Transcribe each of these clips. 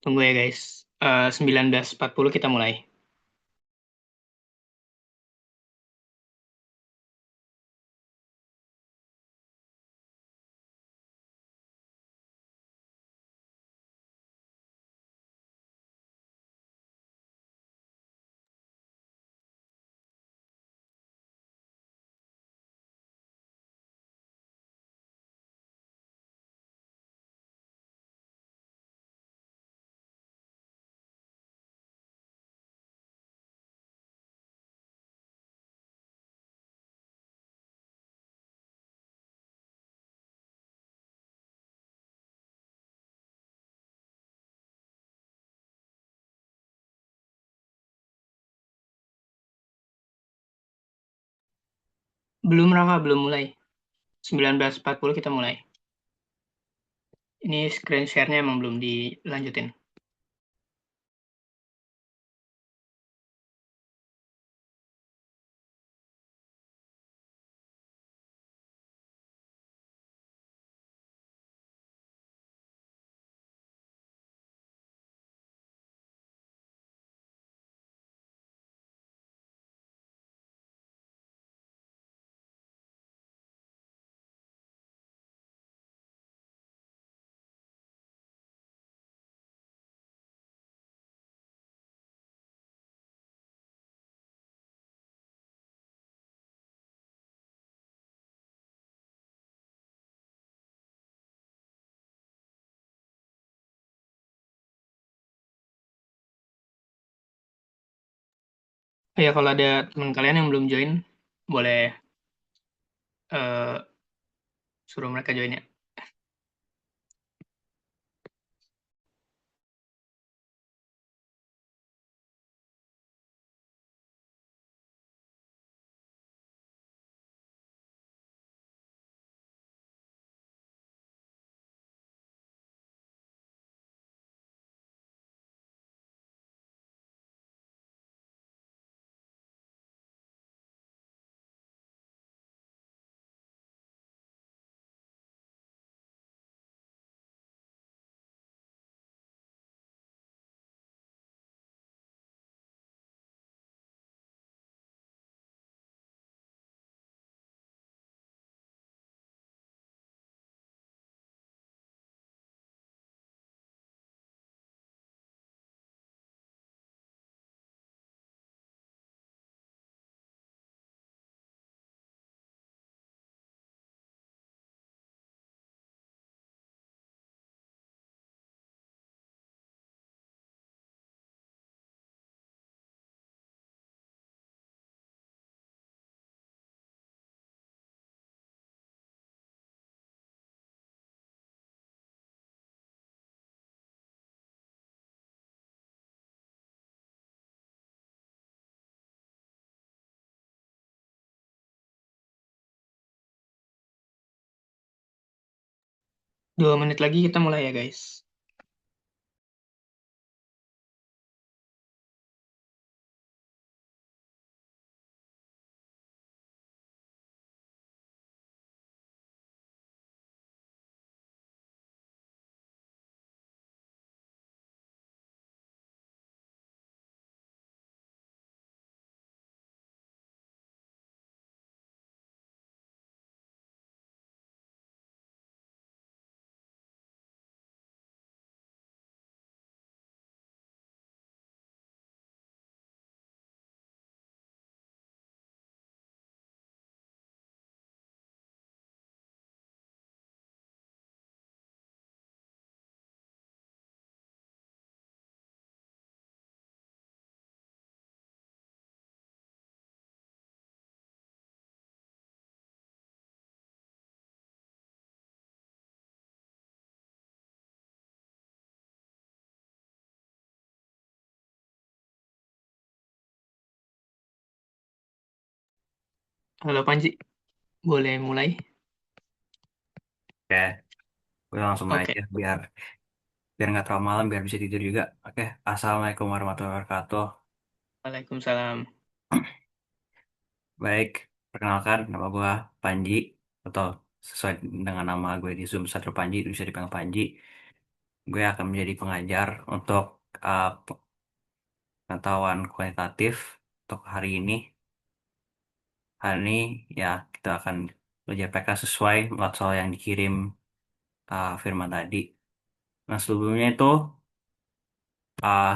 Tunggu ya guys. 19.40 kita mulai. Belum Raka, belum mulai. 19.40 kita mulai. Ini screen share-nya emang belum dilanjutin. Oh ya, kalau ada teman kalian yang belum join, boleh eh, suruh mereka join ya. 2 menit lagi kita mulai ya guys. Halo Panji, boleh mulai? Oke, gue langsung mulai Oke, aja biar biar nggak terlalu malam, biar bisa tidur juga. Oke, Assalamualaikum warahmatullahi wabarakatuh. Waalaikumsalam. Baik, perkenalkan nama gue Panji atau sesuai dengan nama gue di Zoom Satrio Panji, bisa dipanggil Panji. gue akan menjadi pengajar untuk pengetahuan kualitatif untuk hari ini. Hari ini ya kita akan belajar PK sesuai soal yang dikirim Firman tadi. Nah sebelumnya itu uh,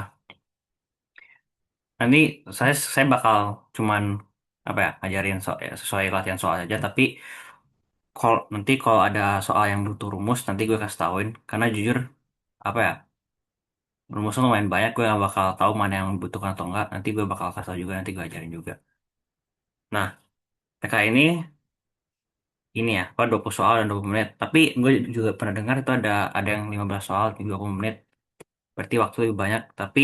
nanti saya bakal cuman apa ya ngajarin ya, sesuai latihan soal aja. Tapi kalau ada soal yang butuh rumus nanti gue kasih tauin. Karena jujur apa ya rumusnya lumayan banyak, gue gak bakal tahu mana yang membutuhkan atau enggak. Nanti gue bakal kasih tahu juga, nanti gue ajarin juga. Nah, PK ini ya, apa 20 soal dan 20 menit. Tapi gue juga pernah dengar itu ada yang 15 soal di 20 menit. Berarti waktu lebih banyak. Tapi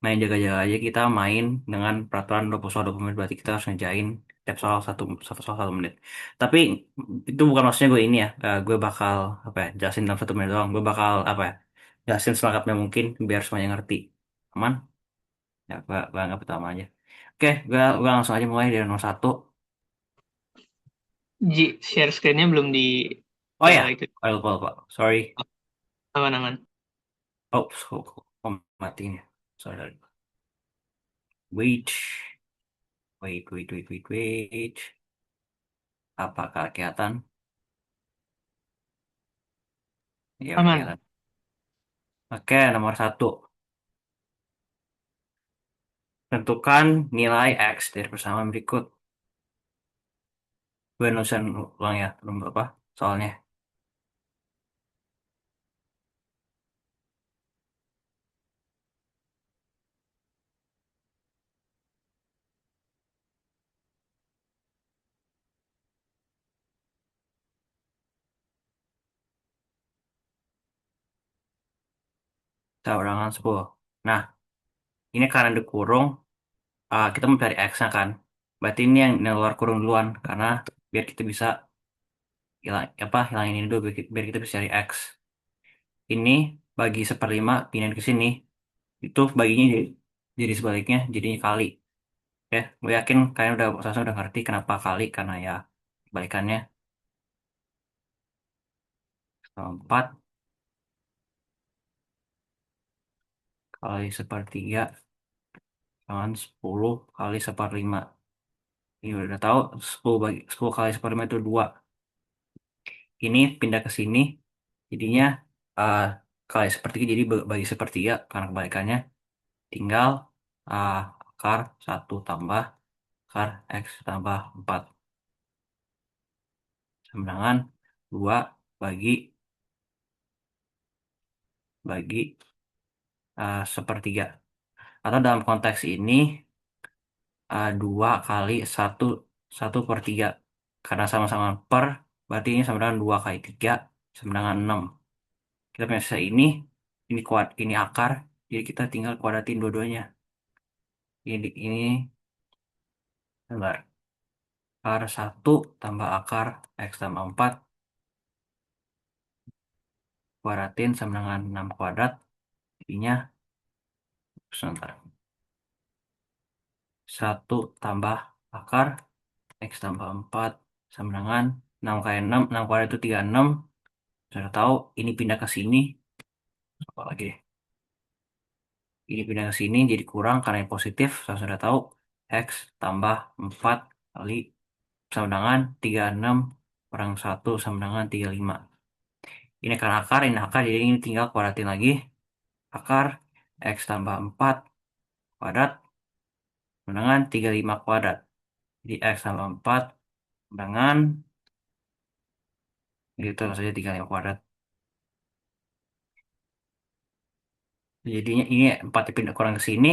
main jaga-jaga aja kita main dengan peraturan 20 soal 20 menit. Berarti kita harus ngejain tiap soal satu soal 1 menit. Tapi itu bukan maksudnya gue ini ya. Gue bakal apa ya, jelasin dalam 1 menit doang. Gue bakal apa ya, jelasin selengkapnya mungkin biar semuanya ngerti. Aman? Ya, gue anggap pertama aja. Oke, gue langsung aja mulai dari nomor satu. Share screen-nya belum di Oh ya, itu lupa. Sorry. aman-aman. Oh, matiin ya. Sorry. Wait. Wait. Apakah kelihatan? Ya udah Aman. kelihatan. Oke, nomor satu. Tentukan nilai X dari persamaan berikut. Gue nulisin ulang ya, belum berapa soalnya. Kita ulangan 10. Nah, ini karena dikurung, kita mau cari X-nya kan. Berarti ini yang luar kurung duluan. Karena biar kita bisa hilangin ini dulu, biar kita bisa cari X. Ini bagi seperlima, pindahin ke sini. Itu baginya jadi sebaliknya, jadinya kali. Ya, gue yakin kalian udah ngerti kenapa kali, karena ya kebalikannya 4 kali sepertiga dengan 10 kali seperlima. Ini udah tahu 10 kali seperlima itu 2. Ini pindah ke sini, jadinya uh, kali sepertiga jadi bagi sepertiga karena kebalikannya. Tinggal uh, akar 1 tambah akar X tambah 4 sama dengan 2 bagi bagi sepertiga. Atau dalam konteks ini 2 kali satu per 3. Karena sama-sama per, berarti ini sama dengan 2 kali 3 sama dengan 6. Kita punya sisa ini kuat, ini akar, jadi kita tinggal kuadratin dua-duanya. Ini bentar. Akar 1 tambah akar X tambah 4 kuadratin sama dengan 6 kuadrat. Jadinya, sebentar. 1 tambah akar X tambah 4 sama dengan 6 kali 6. 6 kuadrat itu 36. Sudah tahu, ini pindah ke sini. Apa lagi? Ini pindah ke sini jadi kurang karena yang positif. Saya sudah tahu X tambah 4 kali sama dengan 36 kurang 1 sama dengan 35. Ini karena akar, ini akar, jadi ini tinggal kuadratin lagi. Akar X tambah 4 kuadrat sama dengan 35 kuadrat. Jadi X tambah 4 dengan gitu saja 35 kuadrat. Jadinya ini 4 dipindah kurang ke sini.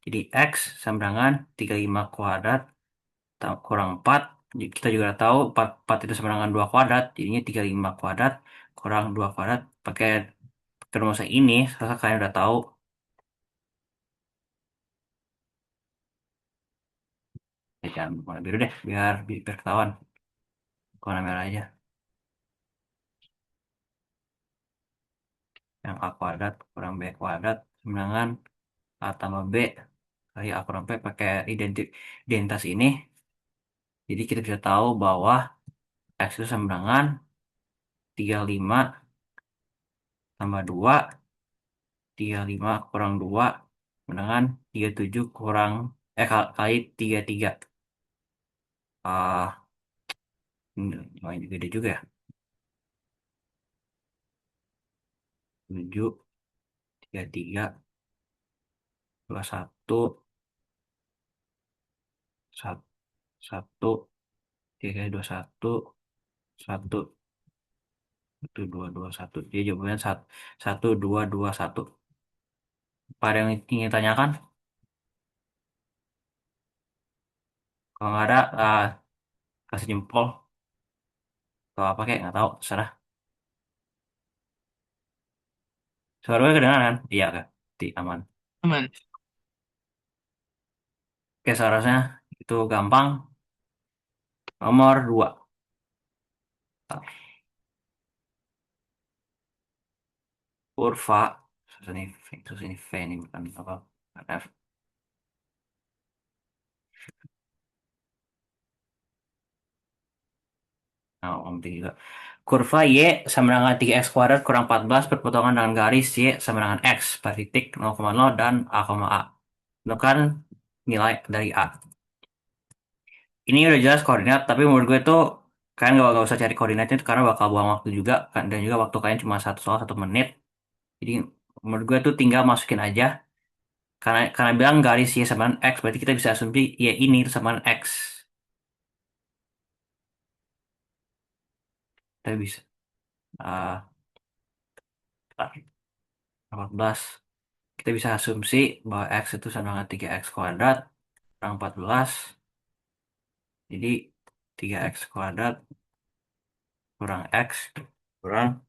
Jadi X sama dengan 35 kuadrat kurang 4. Kita juga tahu 4 itu sama dengan 2 kuadrat. Jadinya 35 kuadrat kurang 2 kuadrat. Pakai rumus ini, rasa kalian udah tahu. Ya jangan warna biru deh, biar ketahuan. Warna merah aja. Yang A kuadrat kurang B kuadrat sama dengan A tambah B kali A kurang B pakai identitas ini. Jadi kita bisa tahu bahwa X itu sama dengan 35 tambah 2, 35 kurang 2, dengan 37 kurang, kali 33. Ah, ini gede juga ya. 7, 33, 21, 1, 3, 21, 1, 1, 2, 2, 1. Jadi jawabannya 1, 1, 2, 2, 1. Pada yang ingin tanyakan? Kalau nggak ada, kasih jempol. Kalau apa kayak nggak tahu, serah. Suara gue kedengaran kan? Iya kan? Di aman. Aman. Oke, seharusnya itu gampang. Nomor 2. Kurva. Susah ini V ini bukan apa. F. Nah, om juga. Kurva Y sama dengan 3x kuadrat kurang 14 berpotongan dengan garis Y sama dengan X pada titik 0,0 dan A,A. Tentukan nilai dari A. Ini udah jelas koordinat, tapi menurut gue tuh kalian gak usah cari koordinatnya karena bakal buang waktu juga kan, dan juga waktu kalian cuma satu soal 1 menit. Jadi menurut gue tuh tinggal masukin aja. Karena bilang garis Y sama dengan X, berarti kita bisa asumsi Y ini itu sama dengan X. Kita bisa. ah 14. Kita bisa asumsi bahwa X itu sama dengan 3x kuadrat kurang 14. Jadi 3x kuadrat kurang X kurang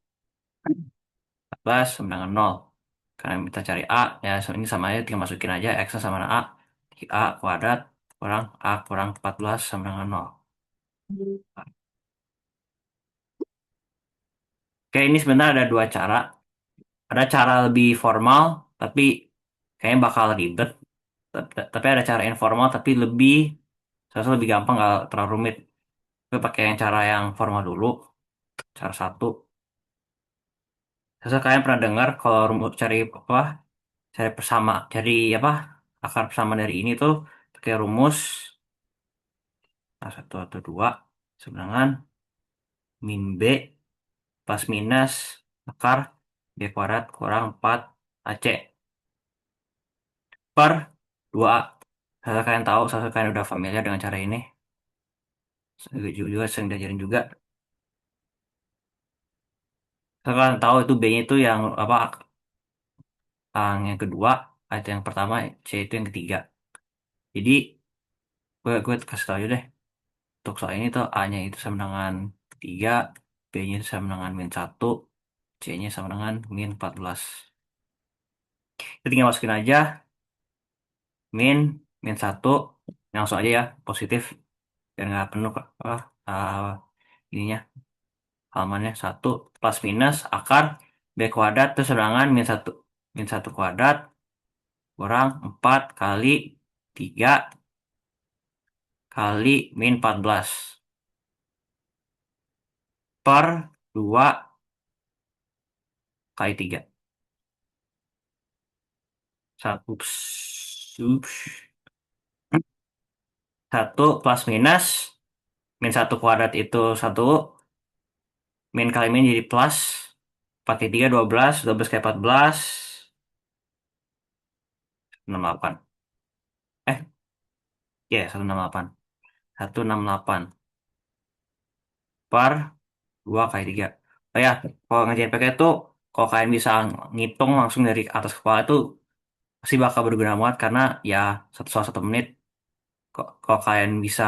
14 sama dengan 0. Karena kita cari A, ya ini sama aja, tinggal masukin aja X sama dengan A. A kuadrat kurang A kurang 14 sama dengan 0. Oke, ini sebenarnya ada dua cara. Ada cara lebih formal, tapi kayaknya bakal ribet. Tapi ada cara informal, tapi saya rasa lebih gampang, nggak terlalu rumit. Gue pakai yang cara yang formal dulu. Cara satu. Saya rasa kalian pernah dengar kalau rumus cari apa? Cari apa? Akar bersama dari ini tuh pakai rumus satu atau dua sebenarnya min B plus minus akar B kuadrat kurang 4 AC per 2A. Saya kalian tahu, saya kalian udah familiar dengan cara ini. Saya juga sering diajarin juga. Saya kalian tahu itu B-nya itu yang apa? Yang kedua, atau yang pertama, C itu yang ketiga. Jadi gue kasih tahu aja deh. Untuk soal ini tuh A-nya itu sama dengan 3, B-nya itu sama dengan -1, C-nya sama dengan -14. Kita tinggal masukin aja min -1, langsung aja ya, positif. Biar nggak penuh uh, ininya, halamannya 1 plus minus akar B kuadrat itu sama dengan min satu kuadrat kurang 4 kali 3 kali -14 per 2 kali 3. Ups. 1 plus minus -1 kuadrat itu 1, min kali min jadi plus, pakai 3 12, 12 kali 14 68. Eh, ya 168. 168 per 2 kali 3. Oh ya, kalau ngerjain pakai itu, kalau kalian bisa ngitung langsung dari atas kepala itu pasti bakal berguna banget, karena ya satu soal 1 menit. Kalau kalian bisa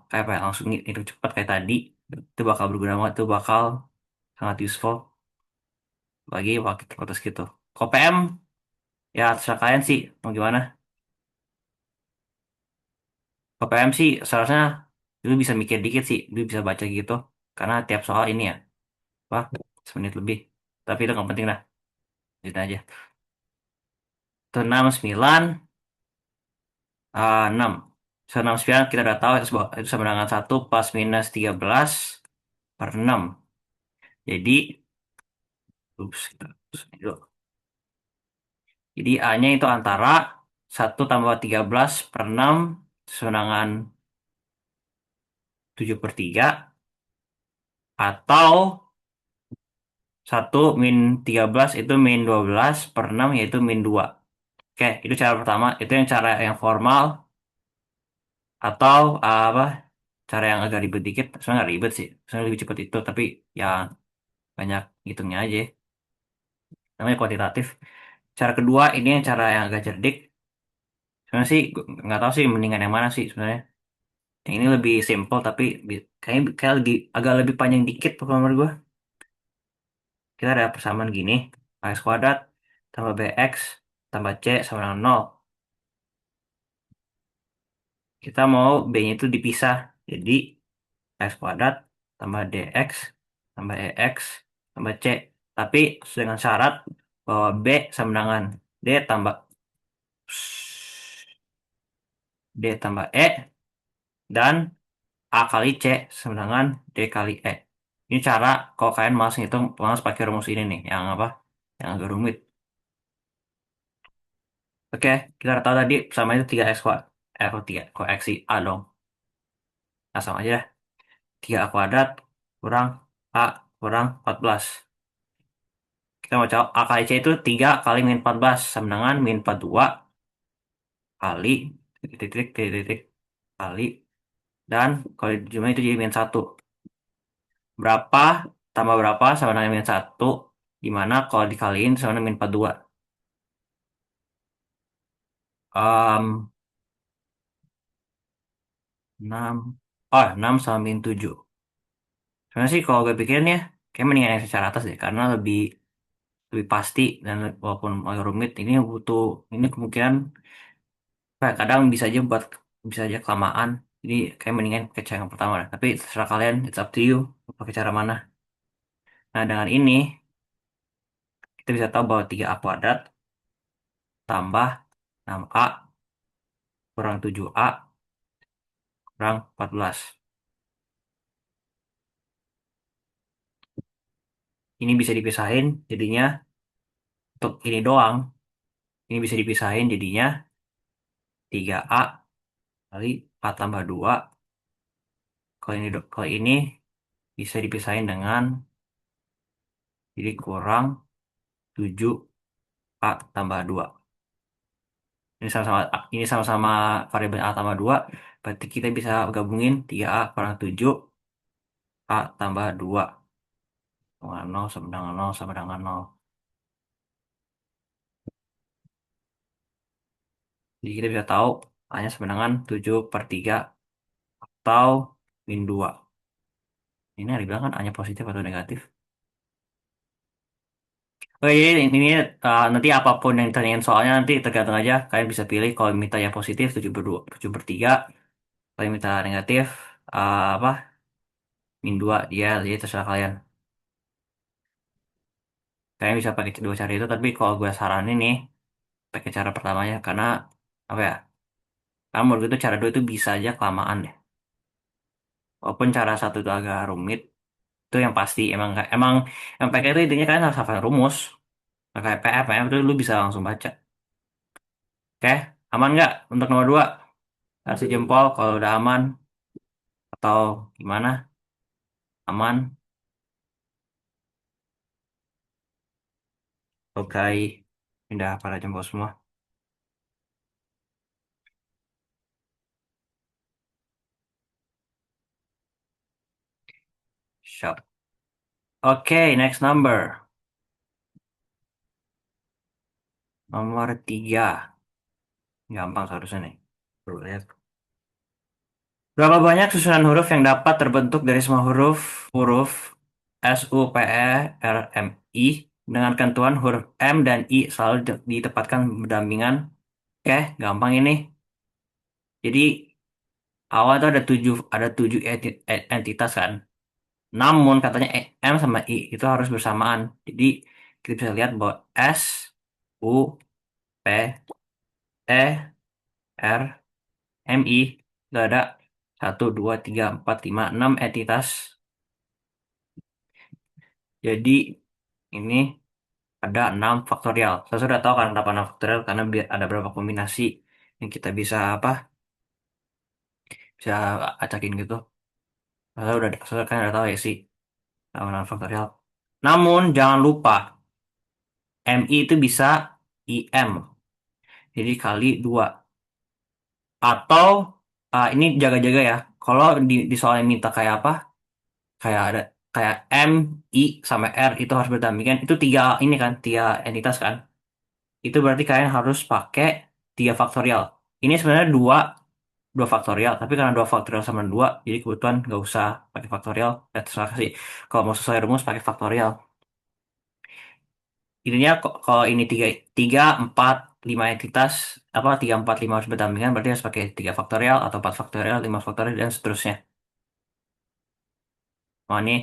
kayak apa ya, langsung ngitung cepat kayak tadi, itu bakal berguna banget, itu bakal sangat useful bagi waktu gitu. Kalau PM ya terserah kalian sih mau gimana. Kalau PM sih seharusnya lu bisa mikir dikit sih, lu bisa baca gitu, karena tiap soal ini ya, wah, 1 menit lebih. Tapi itu nggak penting lah, gitu aja. Itu 6, 9, 6. So, 6, 9 kita udah tahu itu sama dengan 1 plus minus 13 per 6. Jadi Ups, ups, dulu. Jadi A-nya itu antara 1 tambah 13/6 semenangan 7/3 atau 1 - 13 itu -12/6 yaitu -2. Oke, itu cara pertama. Itu yang cara yang formal atau apa? Cara yang agak ribet dikit. Sebenarnya nggak ribet sih. Sebenarnya lebih cepat itu, tapi ya banyak hitungnya aja. Namanya kuantitatif. Cara kedua ini yang cara yang agak cerdik. Sebenarnya sih nggak tahu sih mendingan yang mana sih sebenarnya. Yang ini lebih simple tapi kayaknya kayak agak lebih panjang dikit kalau menurut gue. Kita ada persamaan gini. X kuadrat tambah BX tambah C sama dengan 0. Kita mau B-nya itu dipisah. Jadi X kuadrat tambah DX tambah EX tambah C. Tapi dengan syarat bahwa B sama dengan D tambah D tambah E dan A kali C sama dengan D kali E. Ini cara kalau kalian mau ngitung langsung pakai rumus ini nih, yang apa? Yang agak rumit. Oke, kita udah tahu tadi sama itu 3x kuadrat. Kok 3? Kok x sih? A dong. Nah, sama aja dah. 3a kuadrat kurang A kurang 14. Kita mau jawab A kali C itu 3 kali -14 sama dengan -42 kali titik titik titik kali dan kalau dijumlahin itu jadi -1. Berapa tambah berapa sama dengan -1, dimana kalau dikaliin sama dengan -42. 6 6 sama -7. Sebenarnya sih kalau gue pikirin ya kayak mendingan yang secara atas deh karena lebih pasti dan walaupun agak rumit ini butuh ini kemungkinan kadang bisa aja kelamaan. Jadi kayak mendingan pakai cara yang pertama lah. Tapi terserah kalian, it's up to you mau pakai cara mana. Nah, dengan ini kita bisa tahu bahwa 3a kuadrat tambah 6a kurang 7a kurang 14. Ini bisa dipisahin jadinya untuk ini doang. Ini bisa dipisahin jadinya 3a kali 4 tambah 2. Kalau ini bisa dipisahin dengan jadi kurang 7a tambah 2. Ini sama-sama variabel A tambah 2. Berarti kita bisa gabungin 3A kurang 7 A tambah 2 sama 0 sama dengan 0 sama dengan 0. Jadi kita bisa tahu A-nya sama dengan 7/3 atau -2. Ini ada bilang kan A-nya positif atau negatif. Oke, jadi ini nanti apapun yang ditanyain soalnya nanti tergantung aja. Kalian bisa pilih kalau minta yang positif 7/2, 7/3. Kalau minta negatif apa -2 ya, jadi terserah kalian. Kalian bisa pakai dua cara itu, tapi kalau gue saranin nih pakai cara pertamanya karena apa ya? Karena menurut gue tuh cara dua itu bisa aja kelamaan deh. Walaupun cara satu itu agak rumit, itu yang pasti emang yang pakai itu intinya kalian harus hafal rumus. Nah, kayak PF itu lu bisa langsung baca. Oke, aman nggak untuk nomor dua? Kasih jempol kalau udah aman atau gimana? Aman? Oke, pindah para jempol semua. Siap. Oke, next number. Nomor 3. Gampang seharusnya nih. Tuh, lihat. Berapa banyak susunan huruf yang dapat terbentuk dari semua huruf huruf S, U, P, E, R, M, I dengan ketentuan huruf M dan I selalu ditempatkan berdampingan? Oke, gampang ini. Jadi awal itu ada tujuh entitas kan. Namun katanya M sama I itu harus bersamaan. Jadi kita bisa lihat bahwa S, U, P, E, R, M, I itu ada 1, 2, 3, 4, 5, 6 entitas. Jadi ini ada 6 faktorial. Saya sudah tahu kan kenapa 6 faktorial karena biar ada berapa kombinasi yang kita bisa apa? Bisa acakin gitu. Saya kan udah tahu ya sih 6 faktorial. Namun jangan lupa MI itu bisa IM. Jadi kali 2. Atau ini jaga-jaga ya. Kalau di soal yang minta kayak apa? Kayak ada kayak M, I, sama R itu harus berdampingan. Itu tiga ini kan, tiga entitas kan. Itu berarti kalian harus pakai 3 faktorial. Ini sebenarnya dua faktorial, tapi karena 2 faktorial sama 2, jadi kebetulan nggak usah pakai faktorial. Ya terserah sih. Kalau mau sesuai rumus pakai faktorial. Intinya kalau ini tiga, tiga, empat, lima entitas, apa tiga, empat, lima harus berdampingan, berarti harus pakai 3 faktorial atau 4 faktorial, 5 faktorial dan seterusnya. Oh ini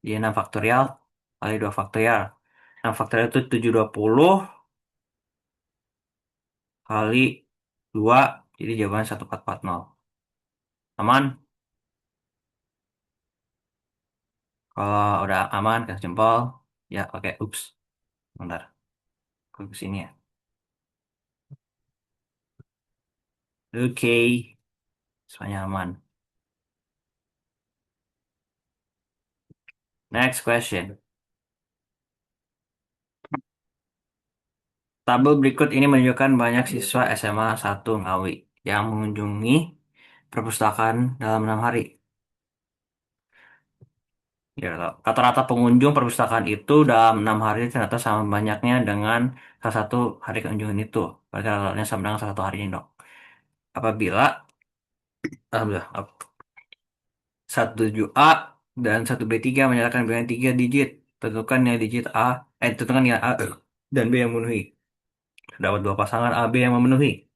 dia 6 faktorial kali 2 faktorial. 6 faktorial itu 720 kali 2, jadi jawabannya 1440. Aman? Kalau udah aman, kasih jempol. Ya, oke. Ups. Bentar. Aku ke sini ya. Oke. Semuanya aman. Next question. Tabel berikut ini menunjukkan banyak siswa SMA 1 Ngawi yang mengunjungi perpustakaan dalam 6 hari. Ya, rata-rata pengunjung perpustakaan itu dalam 6 hari ternyata sama banyaknya dengan salah satu hari kunjungan itu. Berarti rata-ratanya sama dengan salah satu harinya dong. Apabila, alhamdulillah, 17A dan 1B3 menyatakan bilangan 3 digit. Tentukan nilai digit A, tentukan nilai A dan B yang memenuhi. Terdapat dua pasangan A, B yang memenuhi.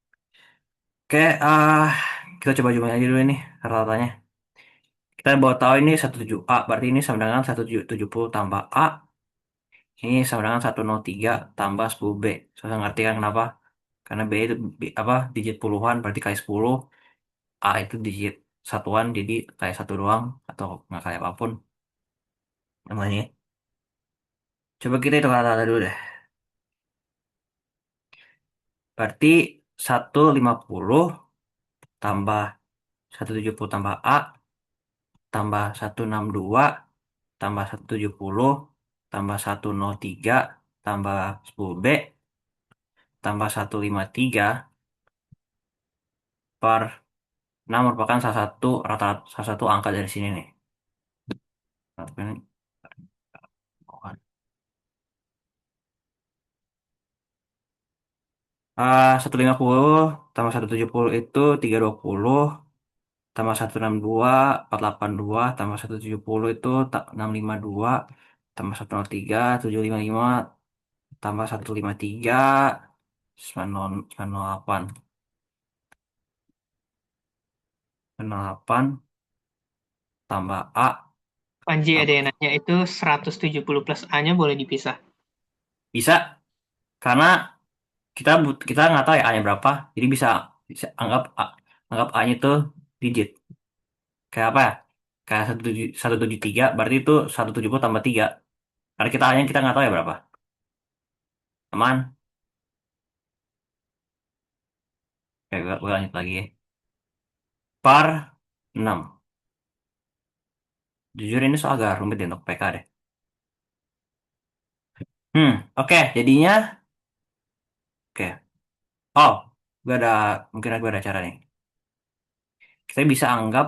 Oke, kita coba coba aja dulu ini rata-ratanya. Kita bawa tahu ini 17A, berarti ini sama dengan 1770 tambah A. Ini sama dengan 103 tambah 10B. Saya ngerti kan kenapa? Karena B itu apa digit puluhan, berarti kali 10. A itu digit satuan, jadi kayak satu doang atau nggak kayak apapun namanya. Coba kita hitung rata-rata dulu deh. Berarti 150 tambah 170 tambah A tambah 162 tambah 170 tambah 103 tambah 10B tambah 153 per 6 merupakan salah satu salah satu angka dari sini nih. Tapi ini bukan. 150 tambah 170 itu 320 tambah 162 482 tambah 170 itu 652 tambah 103 755 tambah 153 908 908 tambah A Panji ada tambah yang nanya itu 170 plus A-nya boleh dipisah. bisa karena kita nggak tahu ya A-nya berapa, jadi bisa anggap A-nya itu digit kayak apa ya, kayak 173 berarti itu 170 tambah 3 karena kita A-nya kita nggak tahu ya berapa. Aman. Oke, gue lanjut lagi ya. Per 6. Jujur ini soal agak rumit ya untuk PK deh. Oke, jadinya, oke. Oh, gue ada, mungkin gue ada cara nih. Kita bisa anggap,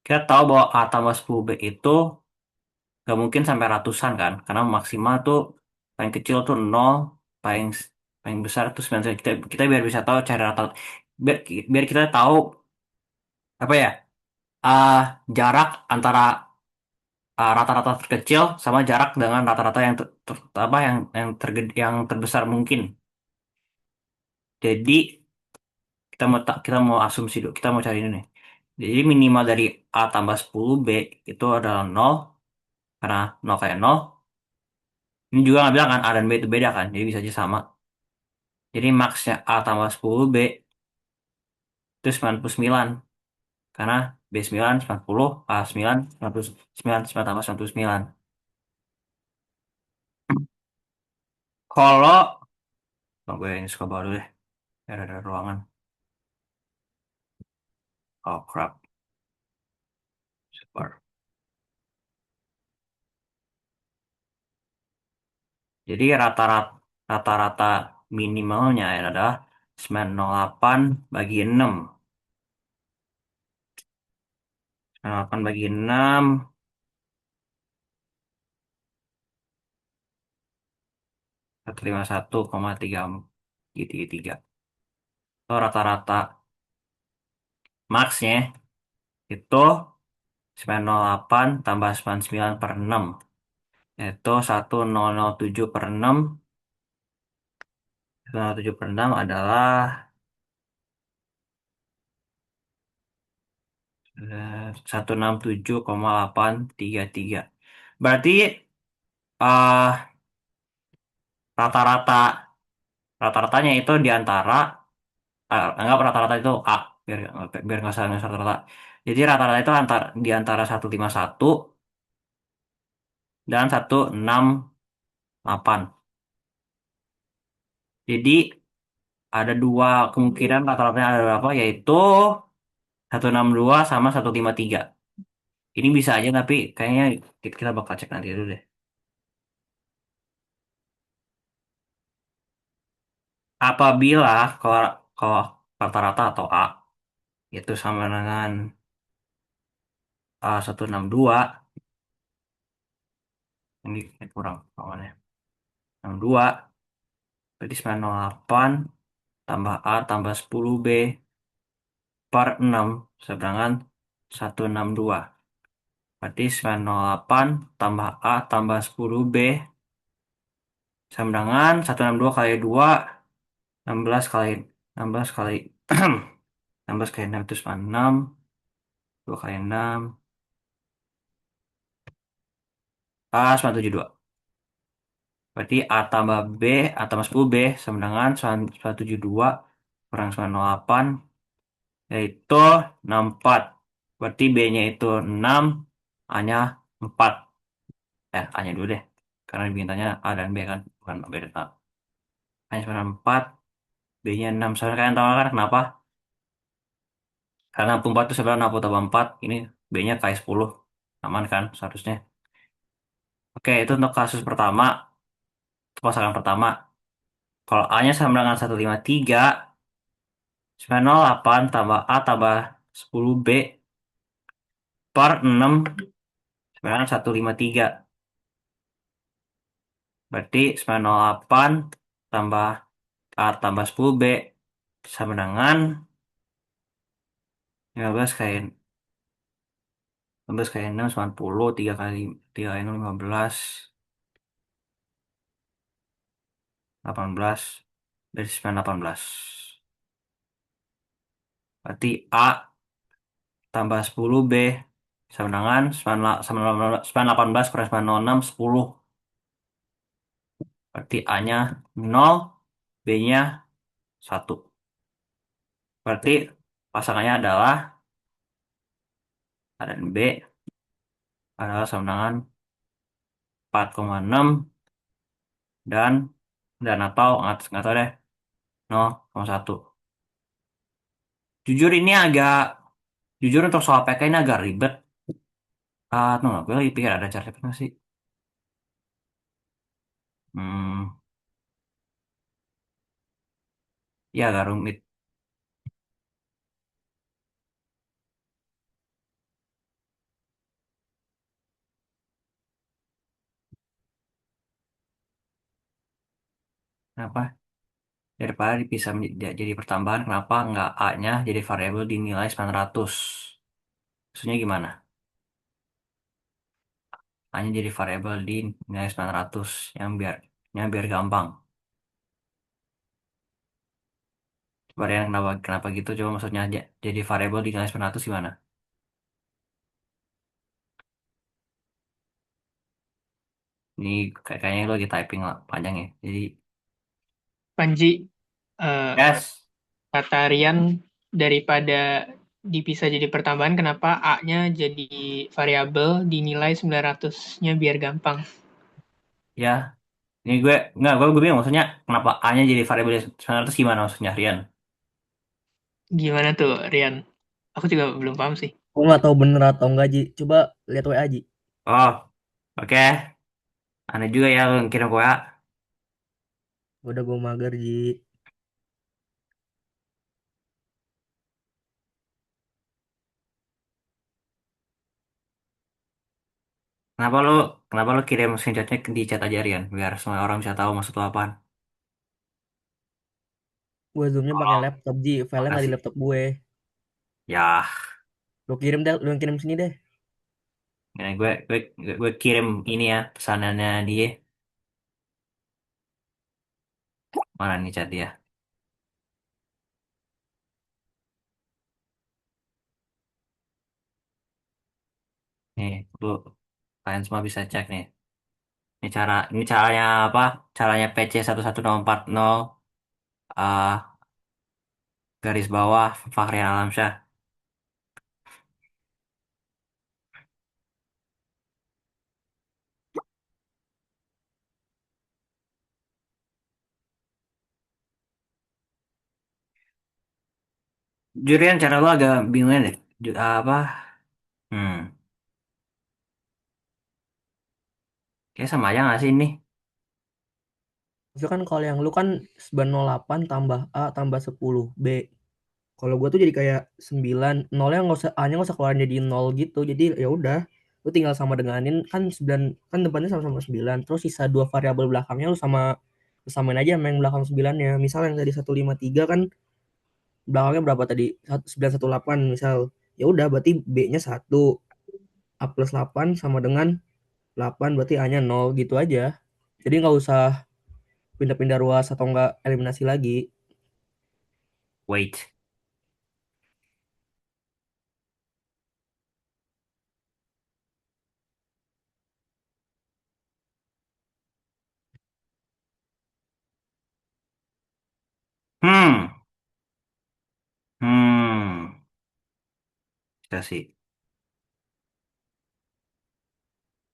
kita tahu bahwa A tambah 10B itu gak mungkin sampai ratusan kan. Karena maksimal tuh, paling kecil tuh 0, paling paling besar tuh 9. Kita biar bisa tahu cara rata, biar, biar kita tahu, apa ya, ah jarak antara rata-rata terkecil sama jarak dengan rata-rata yang apa yang terbesar mungkin. Jadi kita mau asumsi dulu, kita mau cari ini nih. Jadi minimal dari A tambah 10B itu adalah 0, karena 0 kayak 0. Ini juga nggak bilang kan A dan B itu beda kan, jadi bisa aja sama. Jadi maksnya A tambah 10B itu 99, karena B 9, 90, A 9, 99, 9 tambah 99. Kalau, oh, gue ini suka baru deh. Ada ruangan. Oh crap. Super. Jadi rata-rata minimalnya adalah 908 bagi 6. 908 bagi 6, 151,3. Itu rata-rata maxnya itu 908 tambah 99 per 6. Itu 1007 per 6. 1007 per 6 adalah 167,833. Berarti rata-rata rata-ratanya itu di antara anggap rata-rata itu A biar biar nggak salah rata-rata. Jadi rata-rata itu di antara 151 dan 168. Jadi ada dua kemungkinan rata-ratanya ada berapa yaitu 162 sama 153. Ini bisa aja tapi kayaknya kita bakal cek nanti dulu deh. Apabila kalau kalau rata-rata atau A itu sama dengan 162, ini kurang kawannya. 62 berarti 908 tambah A tambah 10B per 6 seberangan 162. Berarti 908 tambah A tambah 10B seberangan 162 kali 2, 16 kali 16 kali 16 kali 6 itu 96, 2 kali 6, A 972. Berarti A tambah B, A tambah 10B sama dengan 972 kurang 908 yaitu 64. Berarti B-nya itu 6, A-nya 4. A-nya dulu deh. Karena bintangnya A dan B kan, bukan B dan A. A-nya 94, B-nya 6. Soalnya kalian tahu kan kenapa? Karena 64 itu sebenarnya 60 tambah 4. Ini B-nya kali 10. Aman kan seharusnya. Oke, itu untuk kasus pertama, pasangan pertama. Kalau A-nya sama dengan 153, 908 tambah A tambah 10B per 6 sebenarnya 153. Berarti 908 tambah A tambah 10B sama dengan 15 kali 15 kali 6 90, 3 kali 6 15, 18 dari 918. Berarti A tambah 10B sama dengan 918 kurang 906 10. Berarti A-nya 0, B-nya 1. Berarti pasangannya adalah A dan B adalah sama dengan 4,6 dan atau nggak tahu deh 0,1. Jujur ini agak jujur untuk soal PK ini agak ribet. Tunggu, gue lagi pikir ada cara cepetnya sih. Hmm, ya agak rumit. Kenapa? Daripada dipisah jadi pertambahan, kenapa nggak A-nya jadi variabel dinilai 900? Maksudnya gimana? A-nya jadi variabel di nilai 900 yang biar gampang. Coba yang kenapa gitu? Coba maksudnya aja jadi variabel di nilai 900 gimana? Ini kayaknya lo lagi typing lah panjang ya. Jadi Panji, eh, yes, kata Rian daripada dipisah jadi pertambahan, kenapa A-nya jadi variabel dinilai 900-nya biar gampang. ya Ini gue nggak, gue bingung maksudnya kenapa A-nya jadi variabel sebenarnya terus gimana maksudnya Rian? Gimana tuh, Rian? Aku juga belum paham sih. Gue nggak tahu bener atau enggak Ji. Coba lihat WA Ji. Oh, oke. Aneh juga ya lu kirim gue. Udah gue mager Ji. Kenapa lu kenapa lu kirim screenshotnya di chat aja Rian biar semua orang bisa tahu maksud lu apaan? Gue zoomnya pakai Oh, laptop Ji. Filenya nggak di makasih. laptop gue. Ya, Lu kirim deh, lu yang kirim sini deh. ya gue kirim ini ya pesanannya dia. Mana nih chat dia? Nih, lu kalian semua bisa cek nih. Ini caranya apa? Caranya PC 11040 garis bawah Fahrian Alamsyah. Jurian cara lu agak bingung deh. Apa? Hmm, kayak sama aja nggak sih ini? Maksudnya kan kalau yang lu kan 908 tambah A tambah 10 B. Kalau gue tuh jadi kayak 9 nolnya nggak usah A-nya nggak usah keluarin jadi 0 gitu. Jadi ya udah, lu tinggal sama denganin kan 9 kan depannya sama-sama 9. Terus sisa dua variabel belakangnya lu samain aja sama yang belakang 9-nya. Misal yang tadi 153 kan belakangnya berapa tadi? 918 misal. Ya udah berarti B-nya 1. A plus 8 sama dengan 8 berarti A-nya 0 gitu aja. Jadi nggak usah pindah-pindah ruas atau enggak eliminasi lagi. Wait. Hmm, hmm, bisa sih.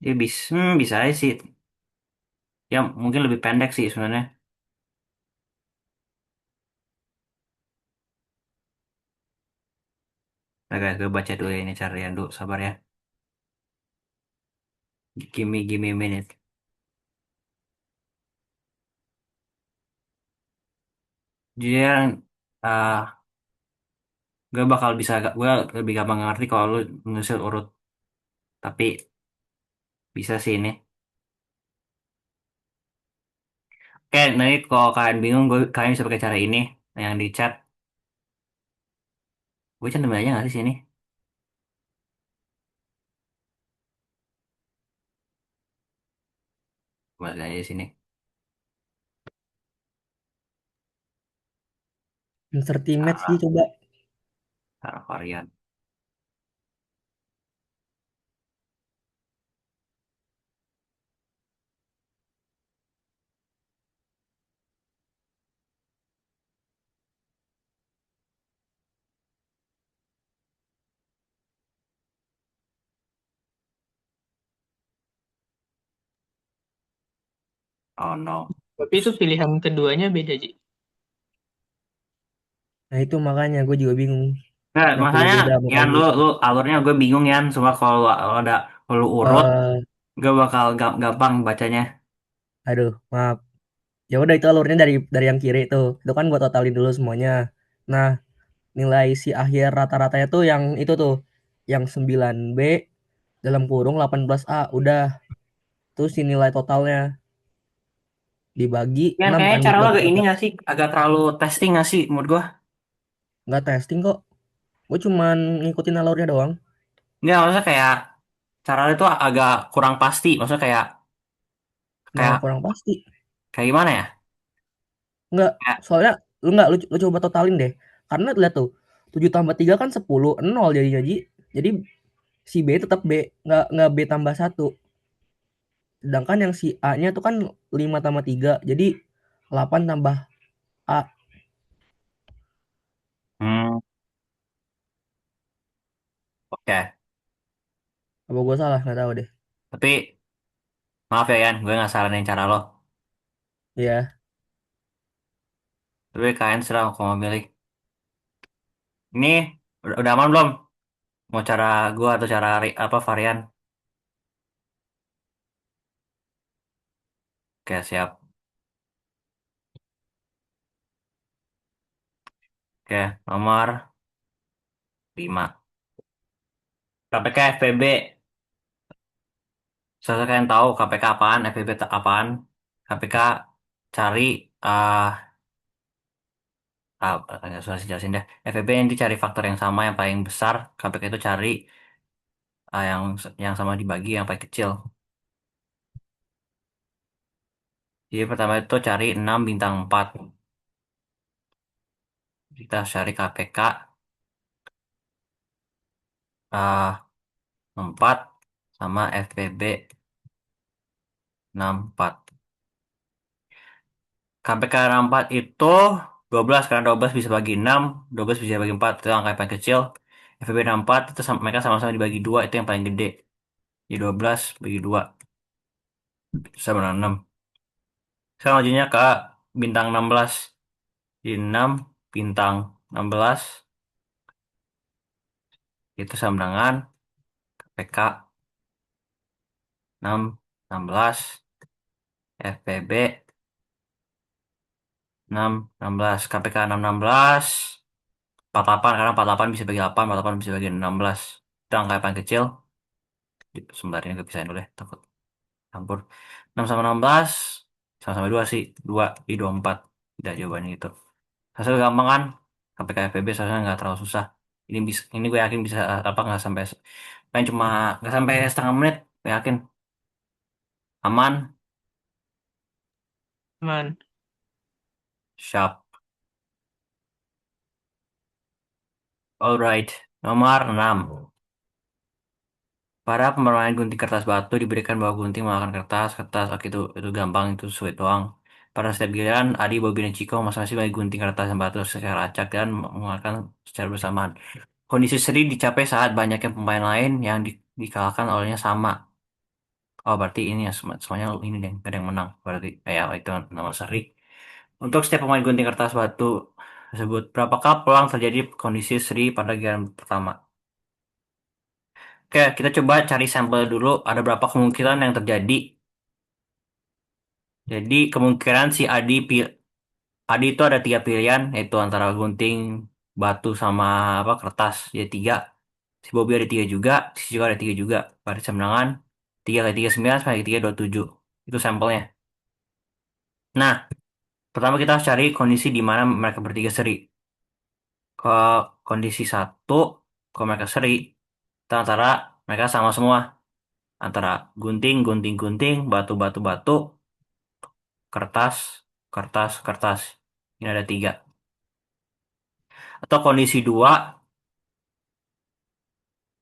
Dia bisa aja sih. Ya mungkin lebih pendek sih sebenarnya. Nah, guys, gue baca dulu ini carian dulu, sabar ya. Give me a minute. Jadi gue bakal bisa, gue lebih gampang ngerti kalau lu menyusul urut. Tapi bisa sih ini. Oke, nanti kalau kalian bingung, kalian bisa pakai cara ini yang di chat. Gue cantum aja nggak sih sini? Balik aja di sini. Insert image sih Salah, coba. salah varian. Oh no. Tapi itu pilihan keduanya beda, Ji. Nah itu makanya gue juga bingung. Nggak, Kenapa lu makanya beda sama Yan kayak lu gitu. lu alurnya gue bingung Yan. Cuma kalau ada kalau lu urut, Eh, gue bakal gampang bacanya. aduh, maaf. Ya udah itu alurnya dari yang kiri tuh. Itu kan gue totalin dulu semuanya. Nah, nilai si akhir rata-ratanya tuh yang itu tuh. Yang 9B dalam kurung 18A. Udah. Terus si nilai totalnya dibagi Yan 6 kayaknya kan cara gitu lo agak ini rata-rata. nggak sih? Agak terlalu testing nggak sih menurut gue? Nggak testing kok. Gue cuman ngikutin alurnya doang. Nggak, maksudnya kayak cara lo itu agak kurang pasti. Maksudnya kayak Nah, kayak kurang pasti. kayak gimana ya? Enggak, Kayak, soalnya lu enggak lu coba totalin deh. Karena lihat tuh, 7 tambah 3 kan 10, 0 jadinya Ji. Jadi si B tetap B, enggak B tambah 1. Sedangkan yang si A-nya tuh kan 5 tambah 3. Jadi 8 tambah A. hmm, oke. Apa gue salah? Nggak tahu deh. Tapi maaf ya Yan, gue nggak saranin cara lo. Ya, Tapi kalian serah kalau mau milih. Ini udah aman belum? Mau cara gua atau cara apa varian? Oke, siap. Oke, nomor 5. KPK FPB. Setelah kalian tahu KPK apaan, FPB apaan. KPK cari ah susah sih jelasin deh. FPB nanti cari faktor yang sama yang paling besar. KPK itu cari yang sama dibagi yang paling kecil. Jadi pertama itu cari 6 bintang 4. Kita cari KPK ah 4 sama FPB 64. KPK 64 itu 12 karena 12 bisa bagi 6, 12 bisa bagi 4 itu angka yang paling kecil. FPB 64 itu mereka sama-sama dibagi 2 itu yang paling gede. Jadi 12 bagi 2 sama dengan 6. Sekarang lanjutnya ke bintang 16. Di 6 bintang 16 itu sama dengan KPK 6 16 FPB 6 16 KPK 6 16 48 karena 48 bisa bagi 8, 48 bisa bagi 16. Itu angka yang paling kecil. Sebentar ini gue pisahin dulu ya, takut campur. 6 sama 16 sama-sama 2 sih. 2 di 24. Udah jawabannya itu. Hasil gampang kan? KPK FPB soalnya nggak terlalu susah. Ini gue yakin bisa apa nggak sampai paling cuma nggak sampai setengah menit. Gue yakin aman. Aman. Sharp. Alright. Nomor 6. Para pemain gunting kertas batu diberikan bahwa gunting menggunakan kertas, kertas, oke itu gampang itu sulit doang. Pada setiap giliran, Adi, Bobby, dan Chico masing-masing bagi gunting kertas dan batu secara acak dan mengeluarkan secara bersamaan. Kondisi seri dicapai saat banyaknya pemain lain yang dikalahkan olehnya sama. Oh berarti ini ya semuanya ini deh, gak ada yang menang. Berarti ya itu nomor seri. Untuk setiap pemain gunting kertas batu tersebut, berapakah peluang terjadi kondisi seri pada giliran pertama? Oke, kita coba cari sampel dulu. Ada berapa kemungkinan yang terjadi? Jadi kemungkinan si Adi itu ada 3 pilihan, yaitu antara gunting, batu sama apa kertas. Jadi 3. Si Bobby ada 3 juga, si juga ada 3 juga. Berarti semenangan 3 kali 3 9 sama kali 3 27. Itu sampelnya. Nah, pertama kita harus cari kondisi di mana mereka bertiga seri. Ke kondisi satu, kalau mereka seri, itu antara mereka sama semua. Antara gunting, gunting, gunting, batu, batu, batu, kertas, kertas, kertas. Ini ada 3. Atau kondisi 2,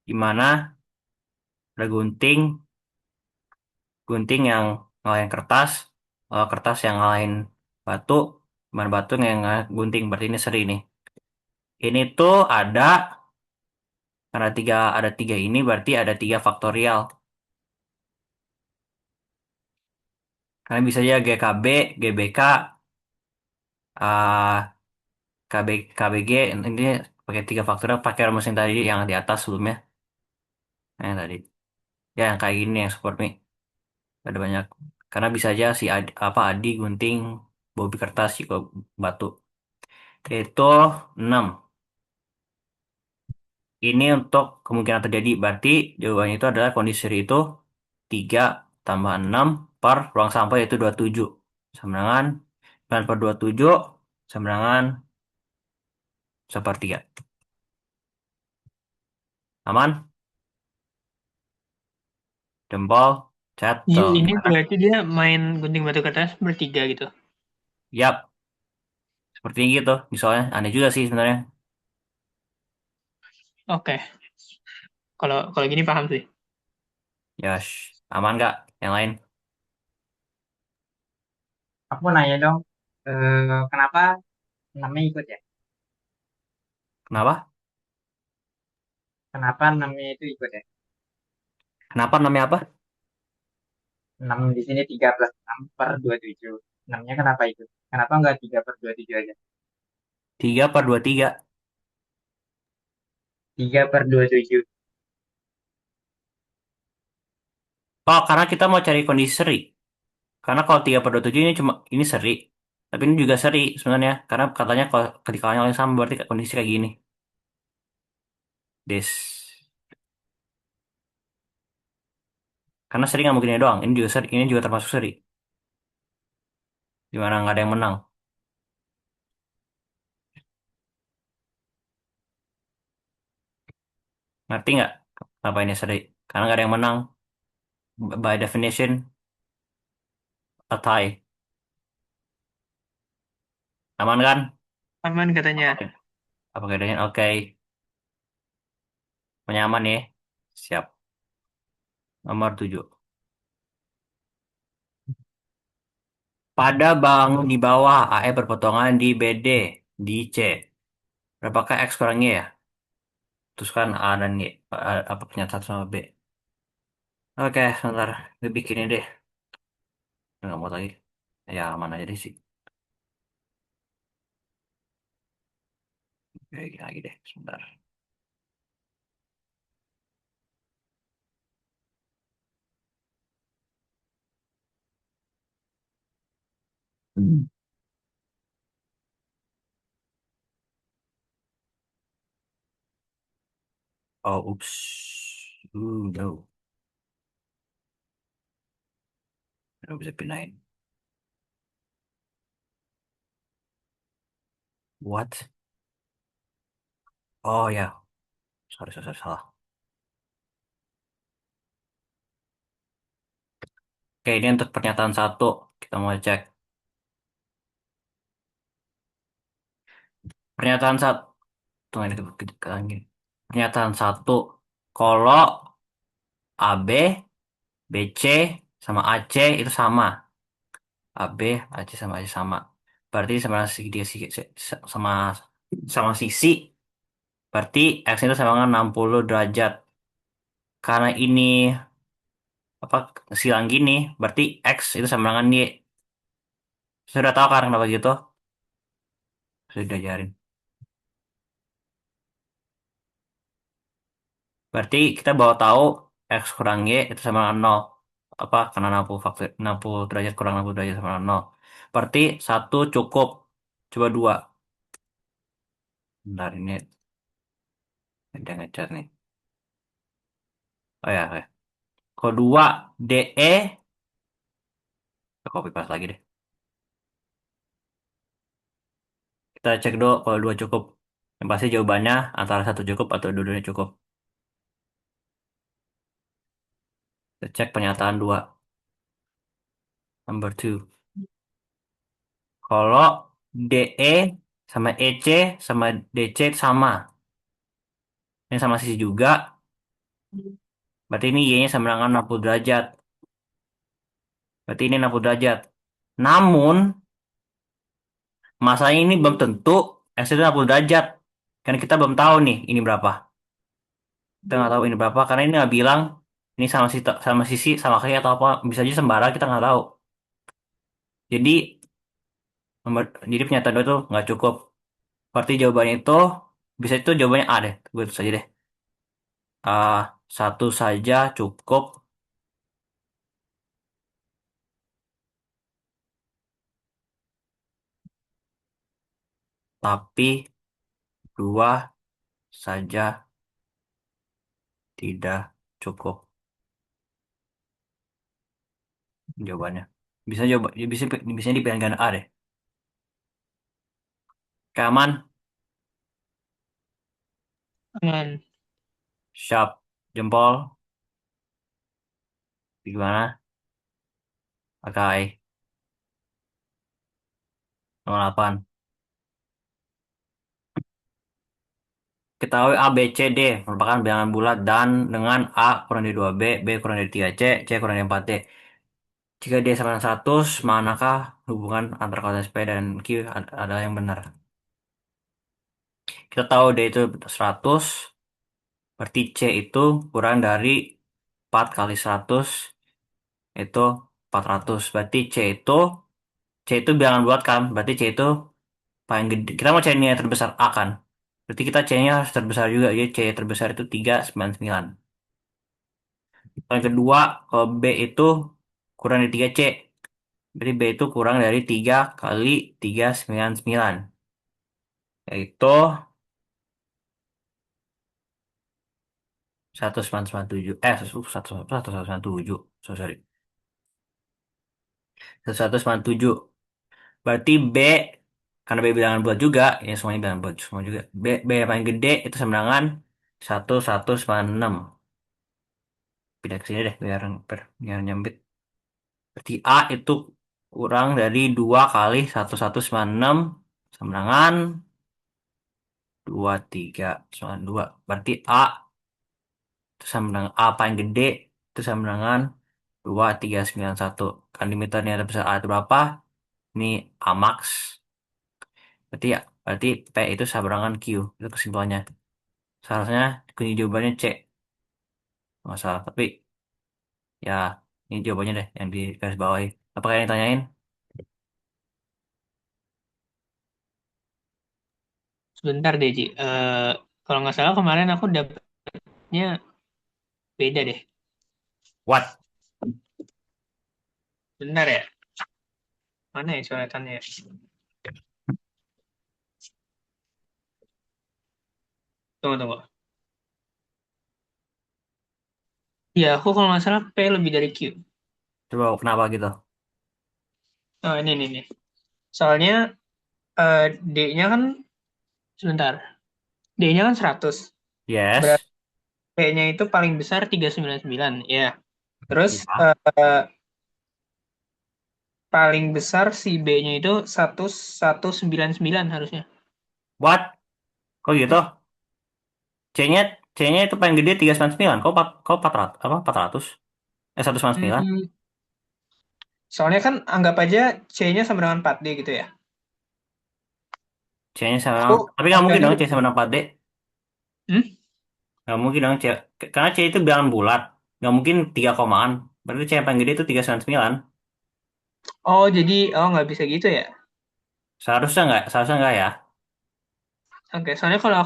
di mana ada gunting, gunting yang ngalahin kertas, kertas yang ngalahin batu, di mana batu yang ngalahin gunting. Berarti ini seri nih. Ini tuh ada tiga ini berarti ada 3 faktorial. Kalian bisa aja GKB, GBK, ah, KB, KBG, ini pakai 3 faktorial, pakai rumus yang tadi yang di atas sebelumnya. Nah, yang tadi. Ya, yang kayak gini yang support me. Ada banyak. Karena bisa aja si Adi gunting, Bobby kertas, si batu. Itu 6. Ini untuk kemungkinan terjadi. Berarti jawabannya itu adalah kondisi itu 3 tambah 6 per ruang sampel yaitu 27. Sama dengan 9 per 27 sama dengan 1/3. Aman? Jempol? Chat? Tuh, Ini gimana? berarti dia main gunting batu kertas bertiga gitu. Yap, seperti gitu. Misalnya aneh juga sih sebenarnya. Oke. Kalau kalau gini paham sih. Ya, aman nggak? Yang lain? Aku mau nanya dong, kenapa namanya ikut ya? Kenapa? Kenapa namanya itu ikut ya? Kenapa namanya apa? 6 di sini 3 plus 6 per 27. 6-nya kenapa itu? Kenapa nggak 3/27 aja? 3/23. 3/27. Oh, karena kita mau cari kondisi seri. Karena kalau 3/27 ini cuma ini seri. Tapi ini juga seri sebenarnya. Karena katanya kalau ketika yang sama berarti kondisi kayak gini. Des. Karena seri nggak mungkin ini doang. Ini juga seri. Ini juga termasuk seri. Dimana nggak ada yang menang. Ngerti nggak? Apa ini seri? Karena nggak ada yang menang. By definition, a tie. Aman kan? Aman katanya. Oke. Apa bedanya? Oke. Penyaman ya. Siap. Nomor 7. Pada bangun di bawah, AE berpotongan di BD, di C. Berapakah X kurang Y ya? Terus kan A dan Y. Apa pernyataan sama B? Oke, sebentar. Gue bikin ini deh. Nggak mau lagi. Ya, aman aja deh sih. Oke, gini lagi deh. Sebentar. Hmm. Oh, ups. No. Nggak bisa pindahin. What? Oh ya. Sorry, sorry, sorry, salah. Oke, ini untuk pernyataan satu. Kita mau cek. Pernyataan satu. Tunggu ini lagi. Pernyataan satu. Kalau AB, BC, sama AC itu sama. AB, AC sama AC sama. Berarti sama sama sama sisi. Berarti X itu sama dengan 60 derajat. Karena ini apa silang gini, berarti X itu sama dengan Y. Sudah tahu kan kenapa gitu? Sudah diajarin. Berarti kita bawa tahu X kurang Y itu sama dengan 0. Apa? Karena 60 faktor 60 derajat kurang 60 derajat sama dengan 0. Berarti satu cukup. Coba dua. Bentar ini ada ngecat nih. Oh ya, oke. Kalau dua DE, copy paste lagi deh. Kita cek dulu kalau dua cukup. Yang pasti jawabannya antara satu cukup atau dua-duanya cukup. Kita cek pernyataan dua. Number two. Kalau DE sama EC sama DC sama. Ini sama sisi juga. Berarti ini Y-nya sama dengan 60 derajat. Berarti ini 60 derajat. Namun, masanya ini belum tentu X itu 60 derajat. Karena kita belum tahu nih ini berapa. Kita nggak tahu ini berapa karena ini nggak bilang ini sama sisi sama kaki atau apa. Bisa aja sembarang kita nggak tahu. Jadi jadi pernyataan dua itu nggak cukup. Berarti jawabannya itu bisa itu jawabannya A deh. Gue tulis aja deh. Ah, satu saja cukup, tapi dua saja tidak cukup. Jawabannya. Bisa jawab, bisa dipilihan ganda A deh. Keaman, Aman. sharp, jempol, gimana? Pakai nomor 8. Ketahui A, B, C, D merupakan bilangan bulat dan dengan A kurang dari 2B, B kurang dari 3C, C kurang dari 4D. Jika D sama dengan 100, manakah hubungan antara koordinat P dan Q adalah yang benar? Kita tahu D itu 100, berarti C itu kurang dari 4 kali 100, itu 400. Berarti C itu C itu bilangan bulat kan, berarti C itu paling gede. Kita mau cari nilai terbesar A kan. Berarti kita C-nya harus terbesar juga. Jadi C terbesar itu 399. Yang kedua, kalau B itu kurang dari 3C. Berarti B itu kurang dari 3 kali 399. Yaitu 1997. 1197. Sorry. 1197. Berarti B, karena B bilangan bulat juga, ya semuanya bilangan bulat semua juga. B yang paling gede itu sama dengan 1196. Pindah ke sini deh, biar nyambit. Berarti A itu kurang dari 2 kali 1196 sama dengan 2392. Berarti A itu sama dengan A paling gede itu sama dengan 2391. Kan dimeternya ada besar A itu berapa? Ini A max. Berarti P itu sama dengan Q. Itu kesimpulannya. Seharusnya kunci jawabannya C. Nggak masalah. Tapi ya ini jawabannya deh yang di garis bawahi. Apakah yang ditanyain? Sebentar deh, Ji. Kalau nggak salah kemarin aku dapetnya beda deh. What? Bentar ya. Mana ya coretannya ya? Tunggu, tunggu. Ya, aku kalau nggak salah P lebih dari Q. Coba kenapa gitu? Oh, ini nih. Soalnya D-nya kan, sebentar. D-nya kan 100. Yes. Berarti P-nya itu paling besar 399. Ya. Terus Ya. paling besar si B-nya itu 1199 harusnya. What? Kok gitu? C-nya C-nya itu paling gede 399. Kok 400 apa 400? 199. Hmm, soalnya kan anggap aja C-nya sama dengan 4D gitu ya. C-nya sama Aku tapi nggak mungkin bacanya dong C lebih. sama 4D. Hmm? Nggak mungkin dong C. Karena C itu bilangan bulat. Nggak mungkin 3 komaan. Berarti C yang paling gede itu 399. Oh, jadi nggak bisa gitu ya. Seharusnya nggak? Seharusnya nggak ya? Oke, soalnya kalau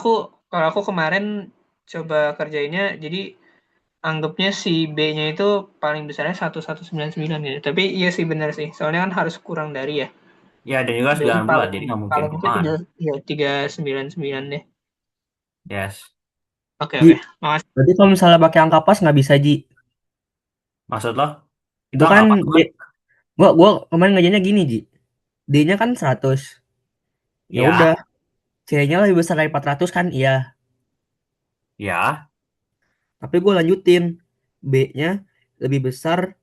aku kemarin coba kerjainnya, jadi anggapnya si B-nya itu paling besarnya 1199 gitu. Tapi iya sih benar sih. Soalnya kan harus kurang dari ya. Ya, dan juga harus Berarti bilangan bulat. paling Jadi nggak mungkin paling itu komaan. tiga sembilan sembilan deh. Yes. Oke, Ji, oke. Makasih. berarti kalau misalnya pakai angka pas nggak bisa, Ji. Maksud lo? Itu Itu angka kan apa D, kan? gua kemarin ngajarnya gini, Ji. D-nya kan 100. Ya udah, Ya. C-nya lebih besar dari 400 kan? Iya. Ya. Tapi gue lanjutin. B-nya lebih besar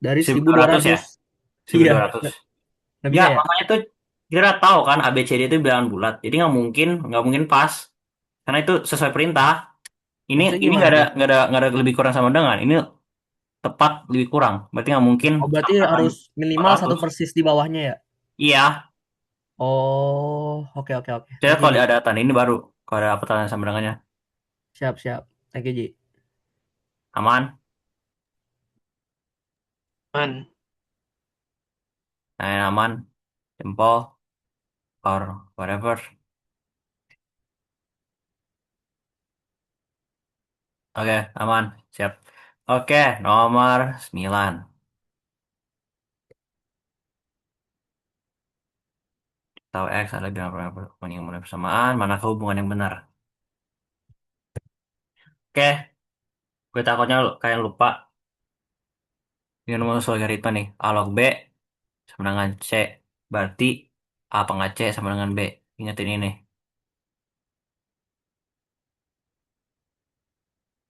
dari 1200 ya? 1200. Iya, 1200. nggak Ya, bisa ya? makanya tuh kita tahu kan ABCD itu bilangan bulat. Jadi nggak mungkin pas. Karena itu sesuai perintah. Ini Maksudnya ini gimana tuh? nggak ada lebih kurang sama dengan. Ini tepat lebih kurang. Berarti nggak mungkin Oh, berarti sama dengan harus minimal satu 400. persis di bawahnya ya? Iya. Oh, oke oke oke. Saya Thank you, kalau Ji. ada tanda ini baru. Kalau ada pertanyaan sama dengannya. Siap, siap. Thank you, Ji. Aman. Man. Nah, aman. Jempol. Or whatever. Oke, aman. Siap. Oke, nomor 9. Tahu X adalah bilangan yang mulai bersamaan. Manakah hubungan yang benar? Oke, gue takutnya kalian lupa. Ini nomor logaritma nih. A log B sama dengan C. Berarti A pangkat C sama dengan B. Ingatin ini.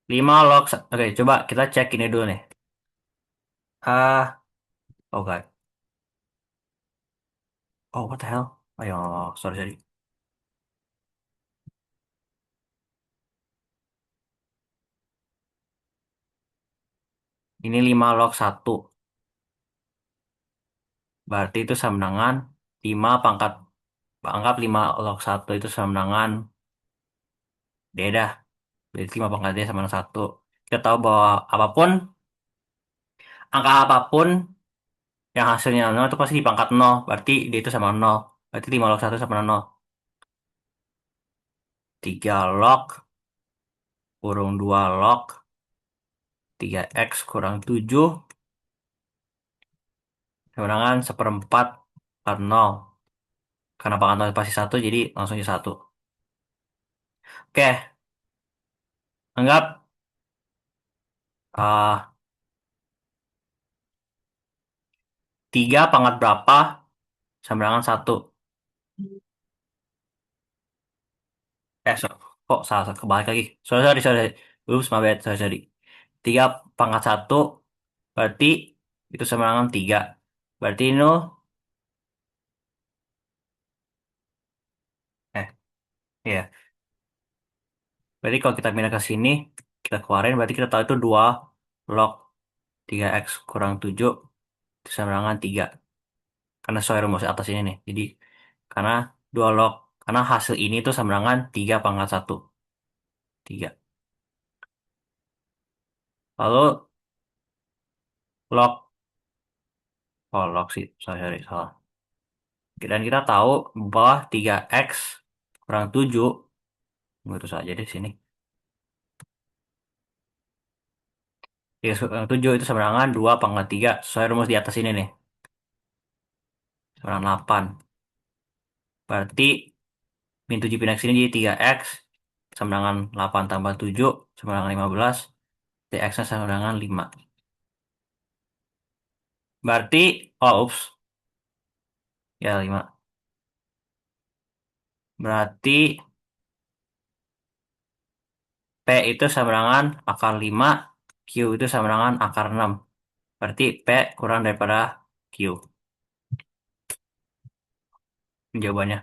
5 log... Oke, coba kita cek ini dulu nih. Ah, oh god. Oh, what the hell? Ayo, sorry, sorry. Ini 5 log 1. Berarti itu sama dengan 5 pangkat... Anggap 5 log 1 itu sama dengan D dah. Jadi 5 pangkat D sama dengan 1. Kita tahu bahwa angka apapun yang hasilnya 0 itu pasti di pangkat 0. Berarti dia itu sama 0. Berarti 5 log 1 sama 0. 3 log kurung 2 log 3x kurang 7 sama dengan seperempat per 0. Karena pangkat 0 pasti 1, jadi langsung jadi 1. Oke, anggap ah 3 pangkat berapa sama dengan 1. Kok salah, kebalik lagi. Sorry, sorry, sorry. Oops, my bad. Sorry, sorry. 3 pangkat 1 berarti itu sama dengan 3. Berarti ini, iya. Berarti kalau kita pindah ke sini, kita keluarin, berarti kita tahu itu 2 log 3x kurang 7 itu sama dengan 3. Karena sesuai rumus atas ini nih. Jadi, karena 2 log, karena hasil ini itu sama dengan 3 pangkat 1. 3. Lalu log, log sih, sorry, sorry, salah. Dan kita tahu bahwa 3x kurang 7, itu saja di sini. 3x kurang 7 itu sama dengan 2 pangkat 3. Sesuai rumus di atas ini nih. Sama dengan 8. Berarti min 7 pindah ke sini jadi 3x sama dengan 8 tambah 7 sama dengan 15. Dx-nya sama dengan 5. Berarti, oh ups, ya 5. Berarti P itu sama dengan akar 5, Q itu sama dengan akar 6. Berarti P kurang daripada Q. Jawabannya.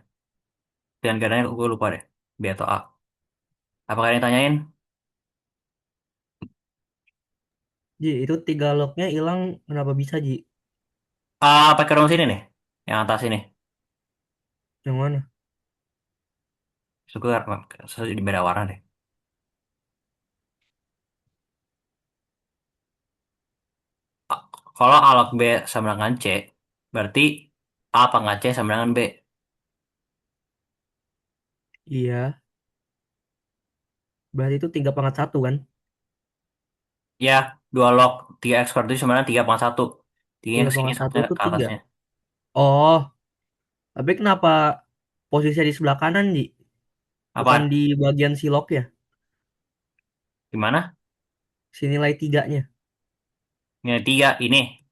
Dan kadangnya gue lupa deh. B atau A. Apa kalian tanyain? Ji, itu 3 lognya hilang kenapa bisa, Ji? Pakai rumus ini nih. Yang atas ini. Yang mana? Suka di beda warna deh. A- Kalau A log B sama dengan C, berarti A pangkat C sama dengan B. Iya, berarti itu 3/1 kan? Ya, 2 log 3x kuadrat itu sama dengan 3 pangkat 1. 3 tiga ke sini, pangkat satu satunya itu ke 3. atasnya. Oh, tapi kenapa posisinya di sebelah kanan, Ji? Bukan Apaan? di bagian si log ya? Gimana? Si nilai tiganya. Ini 3, ini.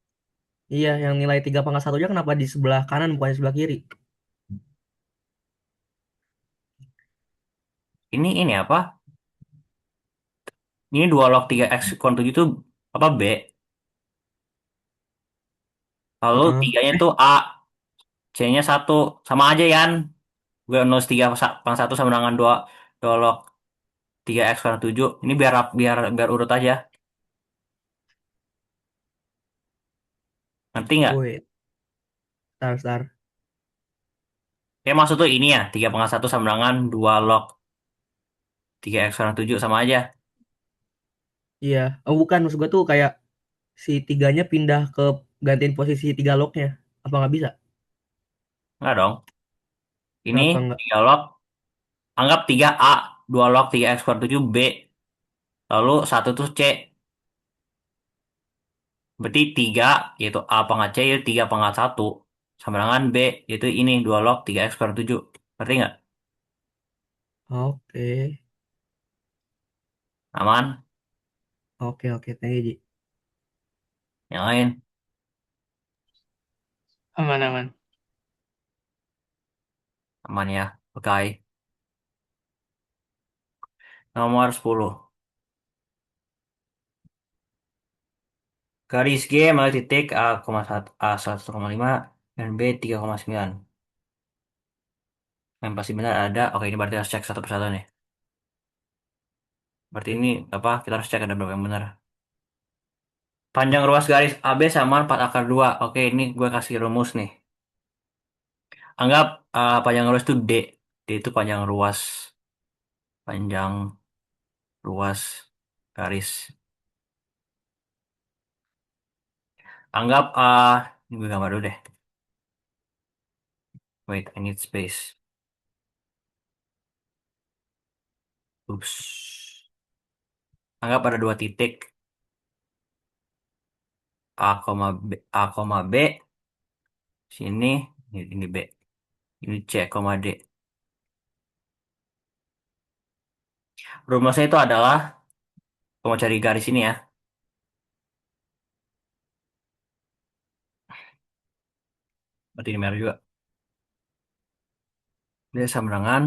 Iya, yang nilai 3/1-nya kenapa di sebelah kanan bukan di sebelah kiri? Ini apa? Ini 2 log 3x kuadrat 7 itu apa B? Lalu Heeh. 3-nya itu A. C-nya 1. Sama aja, Yan. Gue nulis 3 pangkat 1 sama dengan 2, 2 log 3x kuadrat 7. Ini biar urut aja. Ngerti nggak? Wait, tar. Ya maksud tuh ini ya. 3 pangkat 1 sama dengan 2 log 3x kuadrat 7 sama aja. Iya. Oh, bukan, maksud gue tuh kayak si tiganya pindah ke gantiin posisi 3 lognya. Apa nggak bisa? Enggak dong. Ini Kenapa nggak? 3 log. Anggap 3A. 2 log 3x kuadrat 7 B. Lalu 1 tuh C. Berarti 3 yaitu A pangkat C yaitu 3 pangkat 1. Sama dengan B yaitu ini 2 log 3x kuadrat 7. Ngerti nggak? Oke. Aman? Oke, thank you, Ji. Yang lain? Aman-aman. Aman ya. Oke. Nomor 10. Garis G melalui titik A, 1,5 dan B 3,9. Yang pasti benar ada. Oke, ini berarti harus cek satu persatu nih. Berarti ini apa? Kita harus cek ada berapa yang benar. Panjang ruas garis AB sama 4 akar 2. Oke, ini gue kasih rumus nih. Anggap panjang ruas itu D. D itu panjang ruas. Panjang ruas garis. Anggap Ini gue gambar dulu deh. Wait, I need space. Ups. Anggap ada dua titik. A, B. Sini, ini B. Ini C, D. Rumusnya itu adalah, kalau mau cari garis ini ya. Berarti ini merah juga. Dia sama dengan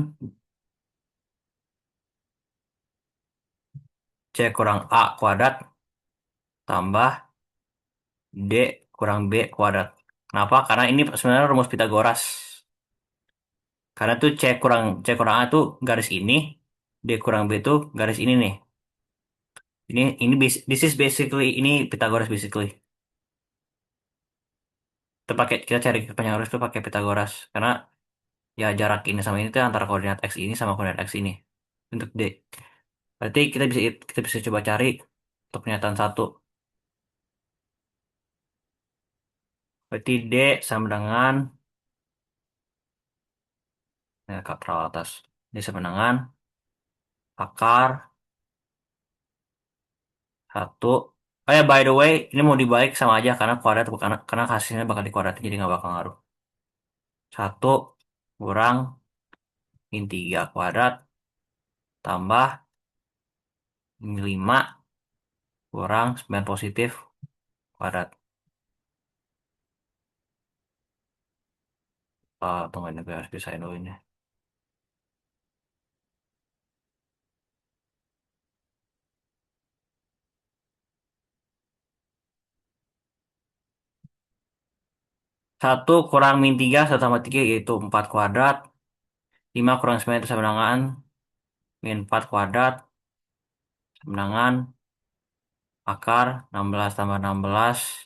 C kurang A kuadrat tambah D kurang B kuadrat. Kenapa? Karena ini sebenarnya rumus Pitagoras. Karena tuh C kurang A tuh garis ini, D kurang B tuh garis ini nih. This is basically ini Pitagoras basically. Kita cari kepanjangan garis tuh pakai Pitagoras karena ya jarak ini sama ini tuh antara koordinat X ini sama koordinat X ini untuk D. Berarti kita bisa coba cari untuk pernyataan satu. Berarti D sama dengan ya Kak peralat atas. D sama dengan akar satu. Oh ya by the way, ini mau dibalik sama aja karena kuadrat karena hasilnya bakal dikuadratin jadi nggak bakal ngaruh. Satu kurang min 3 kuadrat tambah min 5 kurang 9 positif kuadrat. Tunggu ini gue harus pisahin dulu ini. Satu kurang min 3 1 tambah 3 yaitu 4 kuadrat. 5 kurang 9 itu sama dengan min 4 kuadrat sama dengan akar 16 tambah 16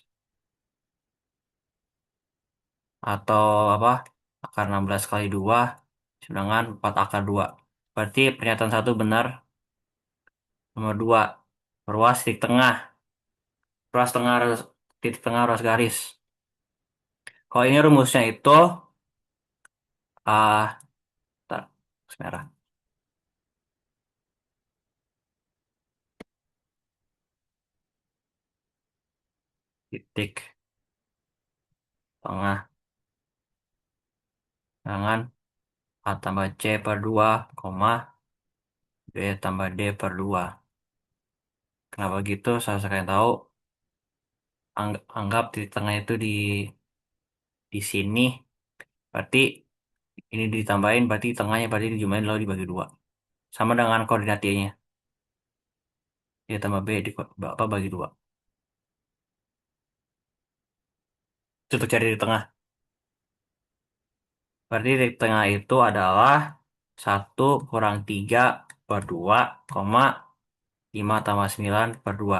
atau apa? Akar 16 kali 2 sama dengan 4 akar 2. Berarti pernyataan satu benar. Nomor 2. Ruas titik tengah. Ruas tengah titik tengah ruas garis. Kalau ini rumusnya itu tar, merah. Titik tengah dengan A tambah C per 2, koma B tambah D per 2. Kenapa gitu? Saya kalian tahu. Anggap titik tengah itu di sini. Berarti ini ditambahin, berarti tengahnya berarti dijumlahin lalu dibagi 2. Sama dengan koordinat Y-nya. Y tambah B apa bagi 2. Itu untuk cari di tengah. Berarti di tengah itu adalah 1 kurang 3 per 2, koma 5 tambah 9 per 2.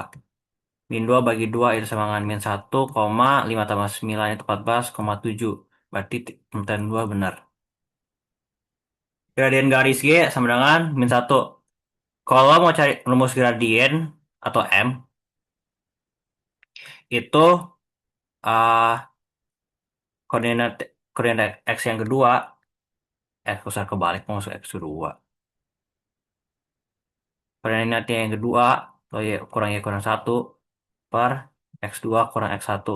Min 2 bagi 2 itu sama dengan min 1, koma 5 tambah 9 itu 14,7. Berarti pemerintahan 2 benar. Gradien garis G sama dengan min 1. Kalau mau cari rumus gradien atau M, itu ah koordinat koordinat X yang kedua, usah kebalik mau masuk X kedua. Koordinatnya yang kedua, Y kurang 1 per X2 kurang X1.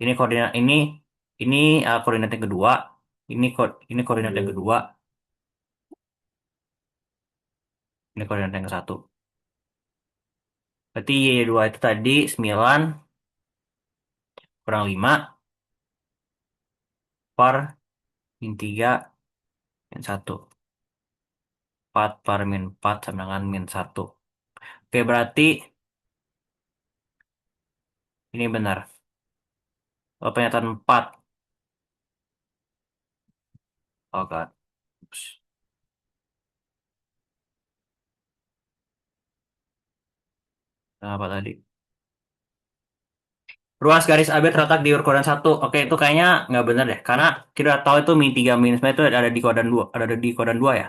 Ini koordinat ini koordinat yang kedua, ini koordinat yang kedua, ini koordinat yang ke satu. Berarti Y2 itu tadi 9 kurang 5 per min 3 min 1. 4 per min 4 sama dengan min 1. Oke, berarti ini benar. Kalau pernyataan 4. Oh God. Ups. Apa tadi? Ruas garis AB terletak di ukuran 1. Oke, itu kayaknya nggak benar deh. Karena kita tahu itu min 3 min 9 itu ada di kuadran 2. Ada di kuadran 2 ya.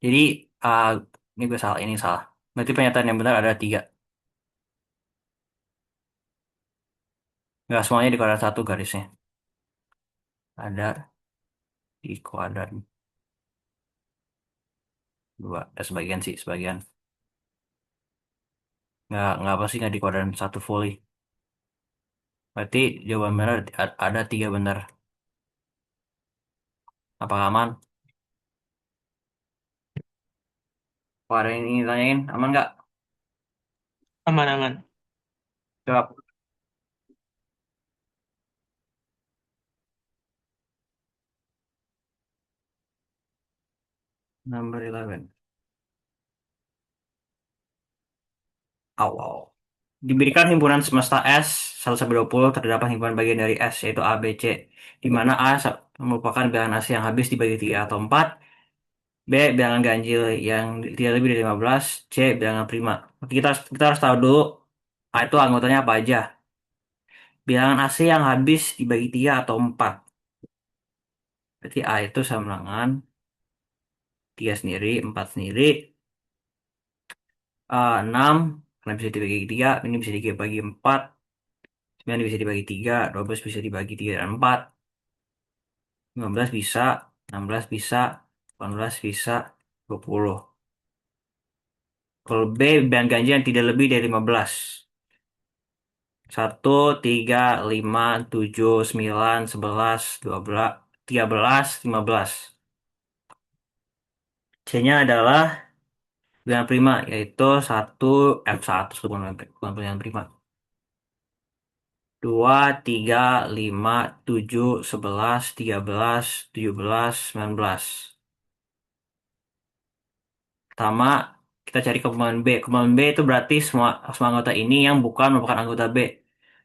Jadi, uh, ini gue salah. Ini salah. Berarti pernyataan yang benar ada 3. Nggak semuanya di kuadran satu garisnya. Ada di kuadran dua. Sebagian sih, sebagian. Nggak apa sih, nggak di kuadran satu fully. Berarti jawaban benar ada tiga benar. Apa aman? Kalau ada yang ingin tanyain, aman nggak? Aman-aman. Jawab. Number 11. Awal. Diberikan himpunan semesta S 1 sampai 20 terdapat himpunan bagian dari S yaitu A, B, C. Di mana merupakan bilangan asli yang habis dibagi 3 atau 4, B bilangan ganjil yang tidak lebih dari 15, C bilangan prima. Kita harus tahu dulu A itu anggotanya apa aja. Bilangan asli yang habis dibagi 3 atau 4. Berarti A itu sama dengan 3 sendiri, 4 sendiri, 6, karena bisa dibagi 3, ini bisa dibagi 4, 9 bisa dibagi 3, 12 bisa dibagi 3 dan 4, 15 bisa, 16 bisa, 18 bisa, 20. Kalau B, bilangan ganjil yang tidak lebih dari 15. 1, 3, 5, 7, 9, 11, 12, 13, 15. C-nya adalah bilangan prima, yaitu 1, F1, bukan bilangan prima. 2, 3, 5, 7, 11, 13, 17, 19. Pertama, kita cari komplement B. Komplement B itu berarti semua semua anggota ini yang bukan merupakan anggota B.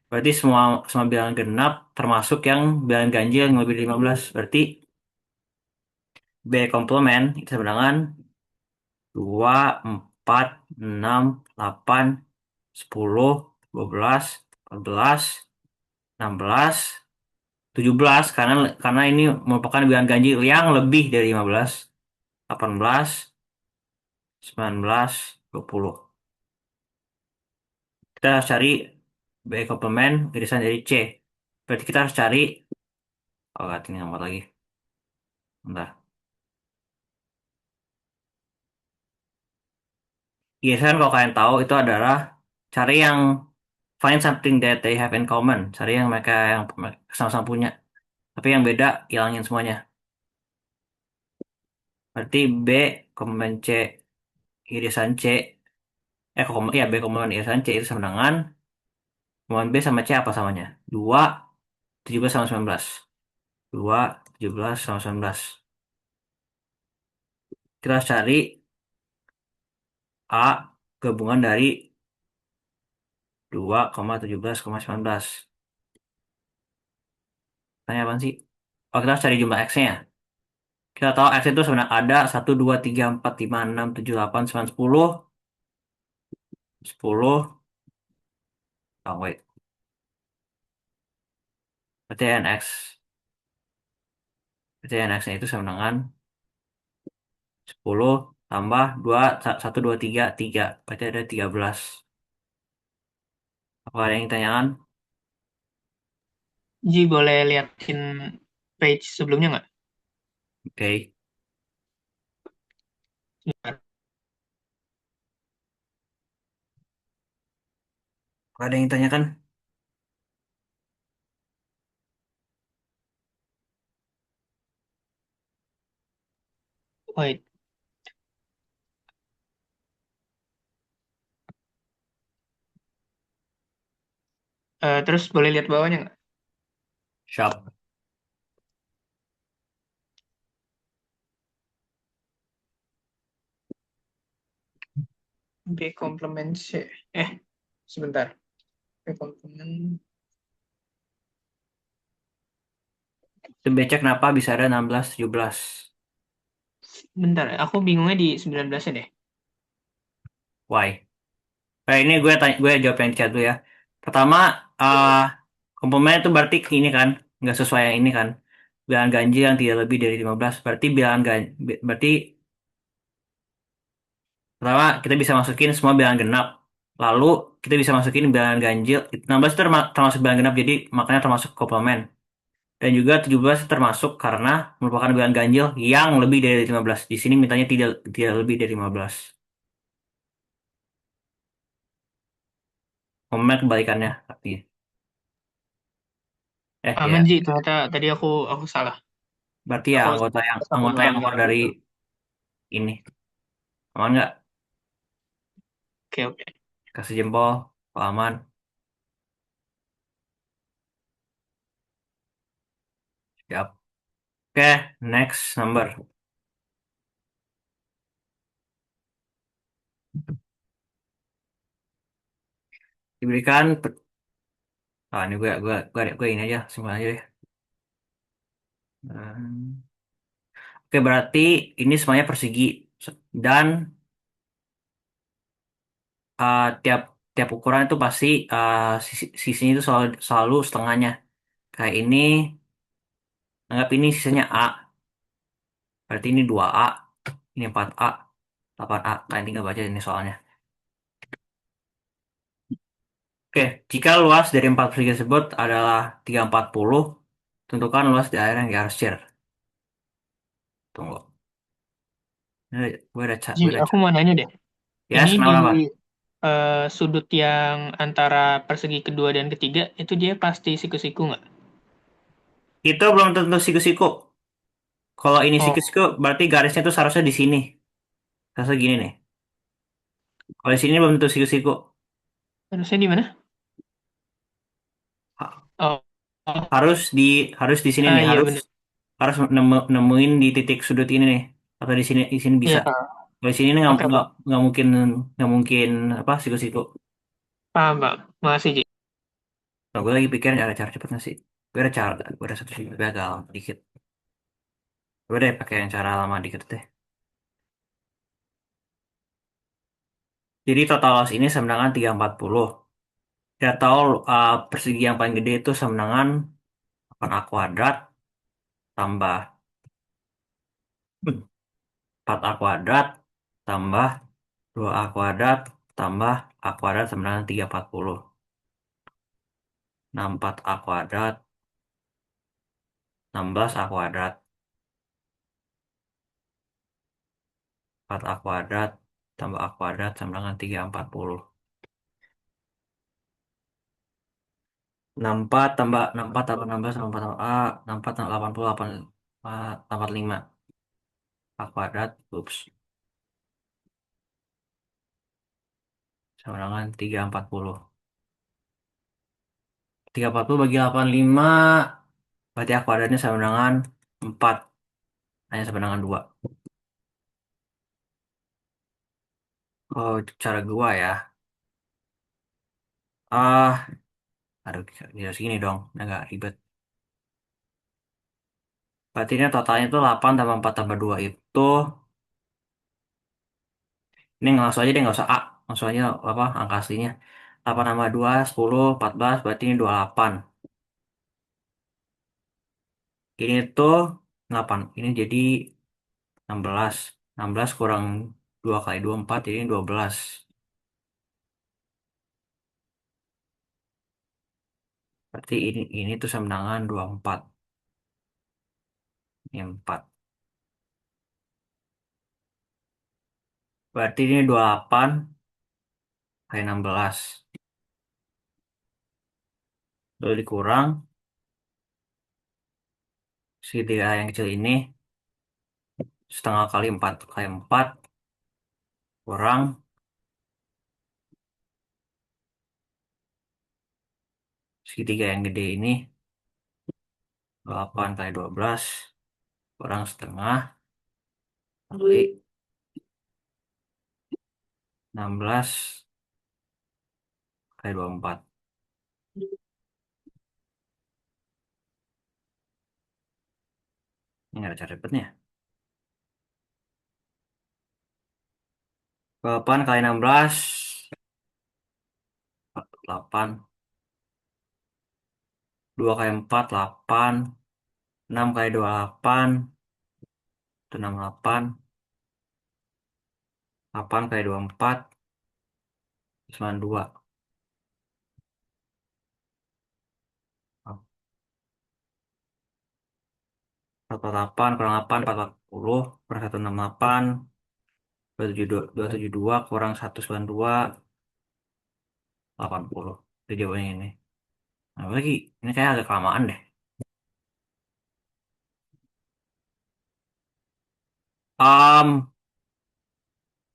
Berarti semua semua bilangan genap termasuk yang bilangan ganjil yang lebih dari 15. Berarti B komplement itu sama dengan 2, 4, 6, 8, 10, 12, 14, 16, 17 karena ini merupakan bilangan ganjil yang lebih dari 15, 18, 19, 20. Kita harus cari B komplement irisan dari C. Berarti kita harus cari, oh lihat ini nomor lagi. Bentar. Irisan kalau kalian tahu itu adalah cari yang find something that they have in common. Cari yang mereka yang sama-sama punya. Tapi yang beda hilangin semuanya. Berarti B komplement C irisan C. B komplement irisan C itu sama dengan komplement B sama C apa samanya? 2, 17 sama 19. 2, 17 sama 19. Kita harus cari A gabungan dari 2,17,19. Tanya apa sih? Oh, kita harus cari jumlah X-nya. Kita tahu X itu sebenarnya ada 1, 2, 3, 4, 5, 6, 7, 8, 9, 10. 10. Oh, wait. Berarti NX. Berarti NX-nya itu sama dengan 10 tambah 2, 1, 2, 3, 3. Berarti ada 13. Apa ada yang tanyakan? Ji, boleh liatin page sebelumnya nggak? Oke. Ada yang tanyakan? Wait. Terus boleh lihat bawahnya nggak? Siap. B komplement C. Sebentar. B komplement. Kita baca kenapa bisa ada 16, 17. Bentar, aku bingungnya di 19-nya deh. Why? Ini gue jawab yang di chat dulu ya. Pertama, uh, komplement itu berarti ini kan, nggak sesuai yang ini kan. Bilangan ganjil yang tidak lebih dari 15. Berarti pertama kita bisa masukin semua bilangan genap. Lalu kita bisa masukin bilangan ganjil. 16 itu termasuk bilangan genap, jadi makanya termasuk komplement. Dan juga 17 termasuk karena merupakan bilangan ganjil yang lebih dari 15. Di sini mintanya tidak tidak lebih dari 15. Komplement kebalikannya artinya. Aman Ya. Ji, ternyata tadi aku salah. Berarti ya Aku aku anggota yang ulang keluar lagi dari dulu. ini. Aman nggak? Oke, oke. Kasih jempol. Kalau aman. Siap. Oke, next number. Diberikan ini gue ini aja, simpel aja deh. Hmm. Oke, berarti ini semuanya persegi dan tiap tiap ukuran itu pasti sisinya itu selalu setengahnya. Kayak ini, anggap ini sisanya A. Berarti ini 2A, ini 4A, 8A. Kalian tinggal baca ini soalnya. Oke, jika luas dari empat persegi tersebut adalah 340, tentukan luas daerah yang di-share. Tunggu. Ji, Gue udah aku mau nanya deh. Ya, Ini di kenapa, kenapa? sudut yang antara persegi kedua dan ketiga itu dia pasti siku-siku nggak? Itu belum tentu siku-siku. Kalau ini Oh, siku-siku, berarti garisnya tuh seharusnya di sini. Seharusnya gini nih. Kalau di sini belum tentu siku-siku. harusnya di mana? Ha- Oh, oh, harus di sini nih. iya Harus benar. harus nemuin di titik sudut ini nih. Atau di sini bisa. Iya, Kalau di sini nih oke, oke. nggak mungkin apa siku-siku. Paham, Pak. Makasih, Ji. Nah, gue lagi pikirin ada cara cepet nggak sih? Gue ada satu sih gagal dikit. Gue deh pakai yang cara lama dikit deh. Jadi total loss ini sama dengan 340. Kita tahu persegi yang paling gede itu sama dengan 8A kuadrat tambah 4A kuadrat tambah 2A kuadrat tambah A kuadrat sama dengan 340. 64A kuadrat 16A kuadrat 4A kuadrat tambah A kuadrat sama dengan 340. 64 tambah 16 tambah 4 tambah A 64 tambah 80 85 A kuadrat sama dengan 340. 340 bagi 85 berarti A kuadratnya sama dengan 4, hanya sama dengan 2. Oh, cara gua ya. Ah, aduh, jadi segini dong. Agak ribet. Berarti ini totalnya itu 8 tambah 4 tambah 2 itu. Ini langsung aja deh, nggak usah A. Langsung aja apa angka aslinya. 8 tambah 2, 10, 14. Berarti ini 28. Ini tuh 8. Ini jadi 16. 16 kurang 2 kali 2, 4. Jadi ini 12. Berarti ini tuh sama dengan 24. Ini 4. Berarti ini 28 kali 16. Lalu dikurang segitiga yang kecil ini setengah kali 4 kali 4 kurang segitiga yang gede ini 8 kali 12 kurang setengah kali 16 kali 24. Ini nggak ada cara ribetnya. 8 kali 16 8, 2 kali 4 8, 6 kali 28 itu 68, 8 kali 24 92. 448 kurang 8, 440 kurang 168, 272 kurang 192, 80. Itu jawabannya ini. Nah, lagi, ini kayak agak kelamaan deh.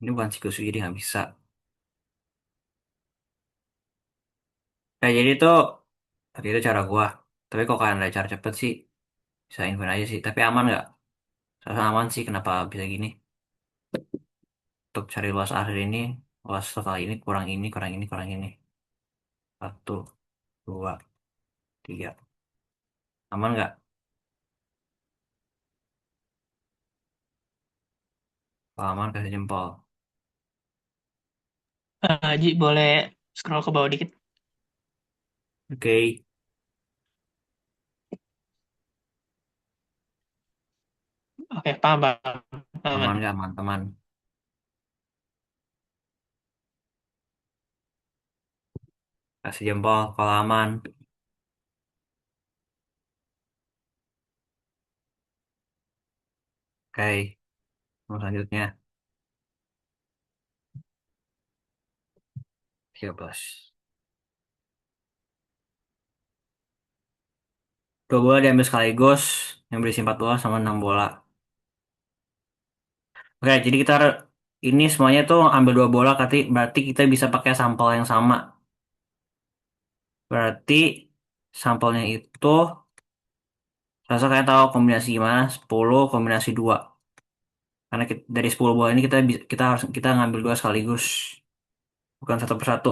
Ini bukan siku jadi nggak bisa. Jadi itu tadi itu cara gua. Tapi kok kalian ada cara cepet sih, bisa infoin aja sih. Tapi aman nggak? Saya aman sih. Kenapa bisa gini? Untuk cari luas akhir ini, luas total ini kurang ini, kurang ini, kurang ini. 1, 2, 3. Aman nggak? Kalau aman kasih jempol. Ji, boleh scroll ke bawah dikit. Oke, Oke, paham, paham. aman Aman. nggak aman teman? Kasih jempol kalau aman. Oke, nomor selanjutnya 13. Dua bola diambil sekaligus yang berisi 4 bola sama 6 bola. Oke, jadi kita ini semuanya tuh ambil 2 bola, berarti kita bisa pakai sampel yang sama. Berarti sampelnya itu, rasa kalian tahu kombinasi gimana? 10 kombinasi 2. Karena dari 10 bola ini kita harus ngambil 2 sekaligus, bukan satu persatu.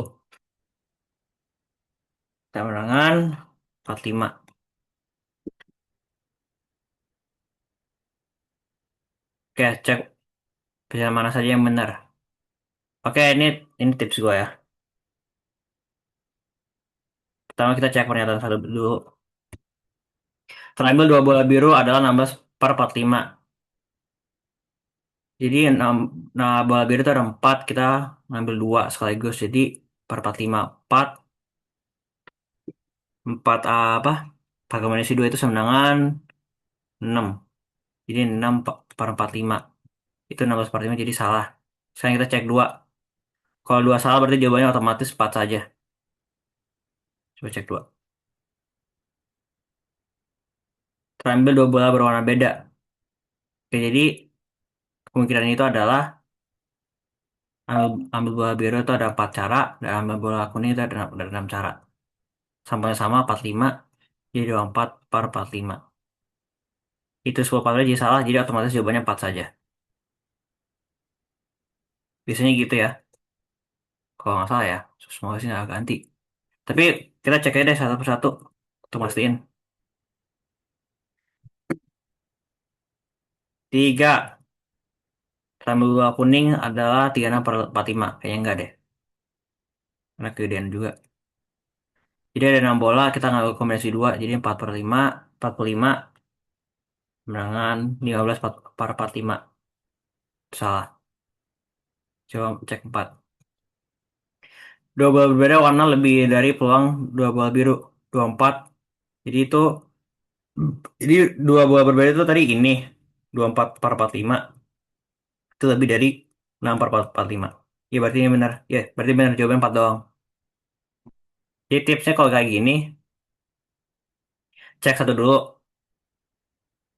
Kemenangan 45. Oke, cek pilihan mana saja yang benar. Oke, ini tips gue ya. Pertama kita cek pernyataan satu dulu. Terambil 2 bola biru adalah 16 per 45. Jadi nah bola biru itu ada 4, kita ngambil 2 sekaligus. Jadi per 45. 4 apa? Per kombinasi 2 itu semenangan 6. Jadi 6 per 45. Itu 16 per 5 jadi salah. Sekarang kita cek 2. Kalau 2 salah berarti jawabannya otomatis 4 saja. Coba cek 2. Terambil 2 bola berwarna beda. Oke, jadi kemungkinan itu adalah ambil bola biru itu ada 4 cara, dan ambil bola kuning itu ada 6 cara. Sampelnya sama 45, jadi 24 per 45. Itu 10 kali jadi salah, jadi otomatis jawabannya 4 saja. Biasanya gitu ya. Kalau nggak salah ya, semoga sih nggak ganti. Tapi kita cek aja deh satu persatu untuk mastiin. 3. Sambal bola kuning adalah 36 per 45. Kayaknya enggak deh. Karena kegedean juga. Jadi ada 6 bola, kita ngambil kombinasi 2. Jadi 4 per 5, 45. Kemenangan 15 per 45. Salah. Coba cek 4. Dua bola berbeda warna lebih dari peluang dua bola biru. 24. Jadi itu, jadi dua bola berbeda itu tadi ini. 24 per 45. Itu lebih dari 6 per 45. Ya berarti ini benar. Ya berarti benar jawaban 4 doang. Jadi tipsnya kalau kayak gini, cek satu dulu.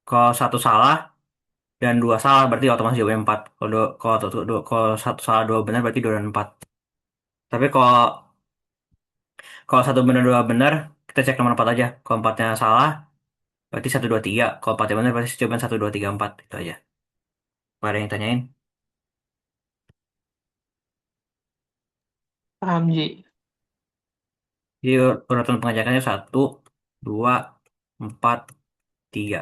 Kalau satu salah dan 2 salah berarti otomatis jawabannya 4. Kalau satu salah 2 benar berarti 2 dan 4. Tapi kalau satu benar 2 benar, kita cek nomor 4 aja. Kalau 4-nya salah, berarti 1 2 3. Kalau 4-nya benar berarti jawaban 1 2 3 4. Itu aja. Nggak ada yang tanyain. Paham, Ji. Jadi urutan pengajakannya 1, 2, 4, 3.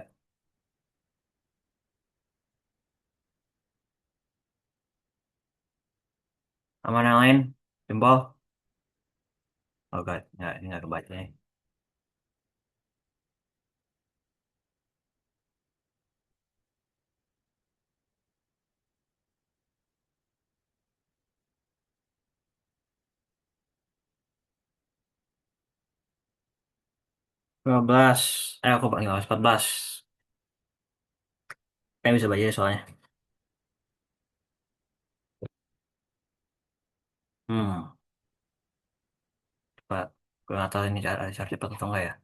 Aman yang lain? Jempol? Oh, enggak, ini nggak kebaca nih. 15. Aku paling 15, 14. Kayaknya bisa baca soalnya. Hmm. Cepat. Gue nggak tahu ini cara cepat atau enggak ya.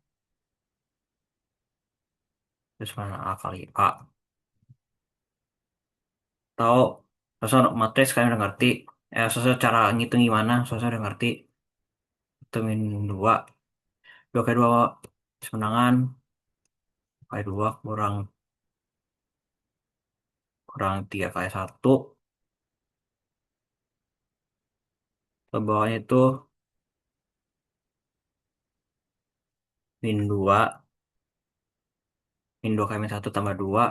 Terus mana A kali A. Tahu. Sosok matris kalian udah ngerti. Sosok cara ngitung gimana. Sosok udah ngerti. Itu min 2. 2 kali 2 semenangan. Kali 2 kurang kurang 3 kali 1. Ke bawahnya itu min 2. Min 2 kali min 1 tambah 2.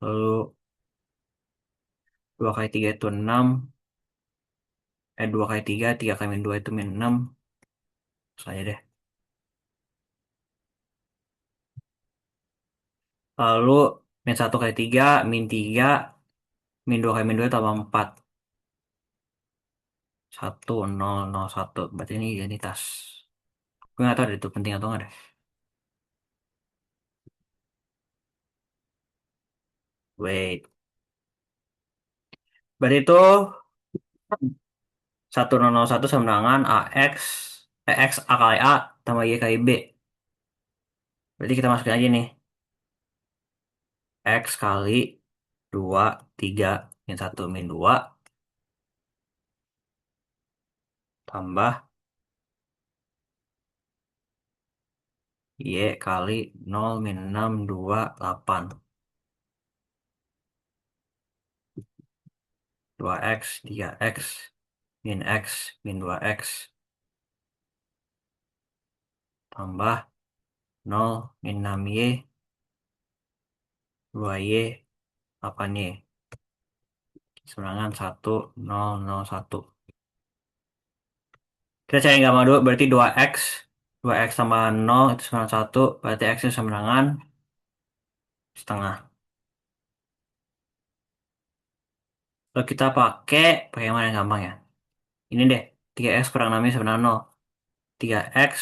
Lalu 2 kali 3 itu 6. 2 kali 3. 3 kali min 2 itu min 6. Saya deh. Lalu min 1 kali 3. Min 3. Min 2 kali min 2 tambah 4. 1, 0, 0, 1. Berarti ini identitas. Gue nggak tahu deh itu penting atau nggak deh. Wait. Berarti itu 1001 sama dengan AX. X A kali A tambah Y kali B. Berarti kita masukin aja nih. X kali 2, 3, min 1, min 2. Tambah Y kali 0, min 6, 2, 8. 2X, 3X, min X, min 2X. Tambah 0, min 6Y, 2Y, 8Y. Serangan 1, 0, 0, 1. Kita cari yang gampang dulu, berarti 2X. 2X tambah 0 itu sama 1. Berarti X itu sama dengan setengah. Kalau kita pakai yang mana yang gampang ya? Ini deh, 3X kurang 6Y sama dengan 0. 3X